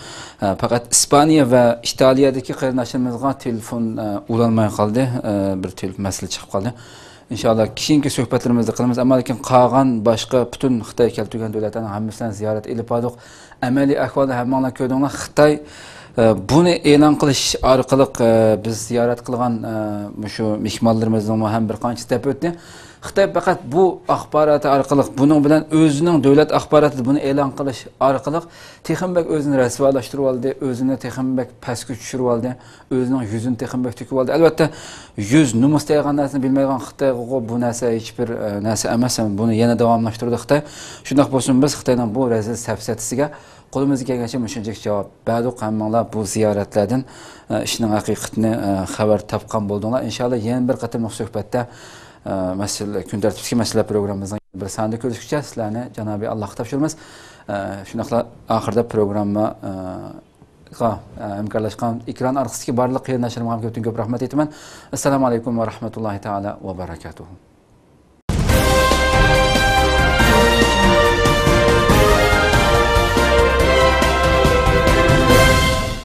Faqat İspaniya və İtaliyadakı qarindaşlarımızga telefon ulanmay qaldı. Bir telefon məsələ çıxıb qaldı. İnşallah keyingi söhbətlərimizdə qılımız. Amma lakin qalğan başqa bütün Xitay keltirgen dövlətlərin həmməsini ziyaret elib badıq. Əməli əhvalda həmmanlar gördüңlər Xitay bunu e'lon qilish orqali biz ziyorat qilgan shu mehmonlarimizning ham bir qancha step o'tdi. Xitoy faqat bu axborot orqali buning bilan o'zining davlat axborotini buni e'lon qilish orqali Texinbek o'zini rasvolashtirib oldi, o'zini Texinbek pastga tushirib oldi, o'zining yuzini Texinbek to'kib oldi. Albatta yuz nomus degan narsani bilmaydigan Xitoyga bu narsa hech bir narsa emas, buni yana davomlashtirdi Xitoy. Shunday bo'lsin biz Xitoyning bu razil safsatisiga qo'limizga kelgancha mushunchalik javob berdik. Hammalar bu ziyoratlardan ishning haqiqatini xabar topgan bo'ldinglar. Inshaalloh yana bir qator suhbatda masala kun tartibidagi masala programmamizning bir sonida ko'rishguncha sizlarni Janobi Allohga topshiramiz. Shunaqla oxirida programma hamkorlashgan ekran orqasidagi barliq qarindoshlarga ham ko'p rahmat aytaman. Assalomu alaykum va rahmatullohi taala va barakatuh.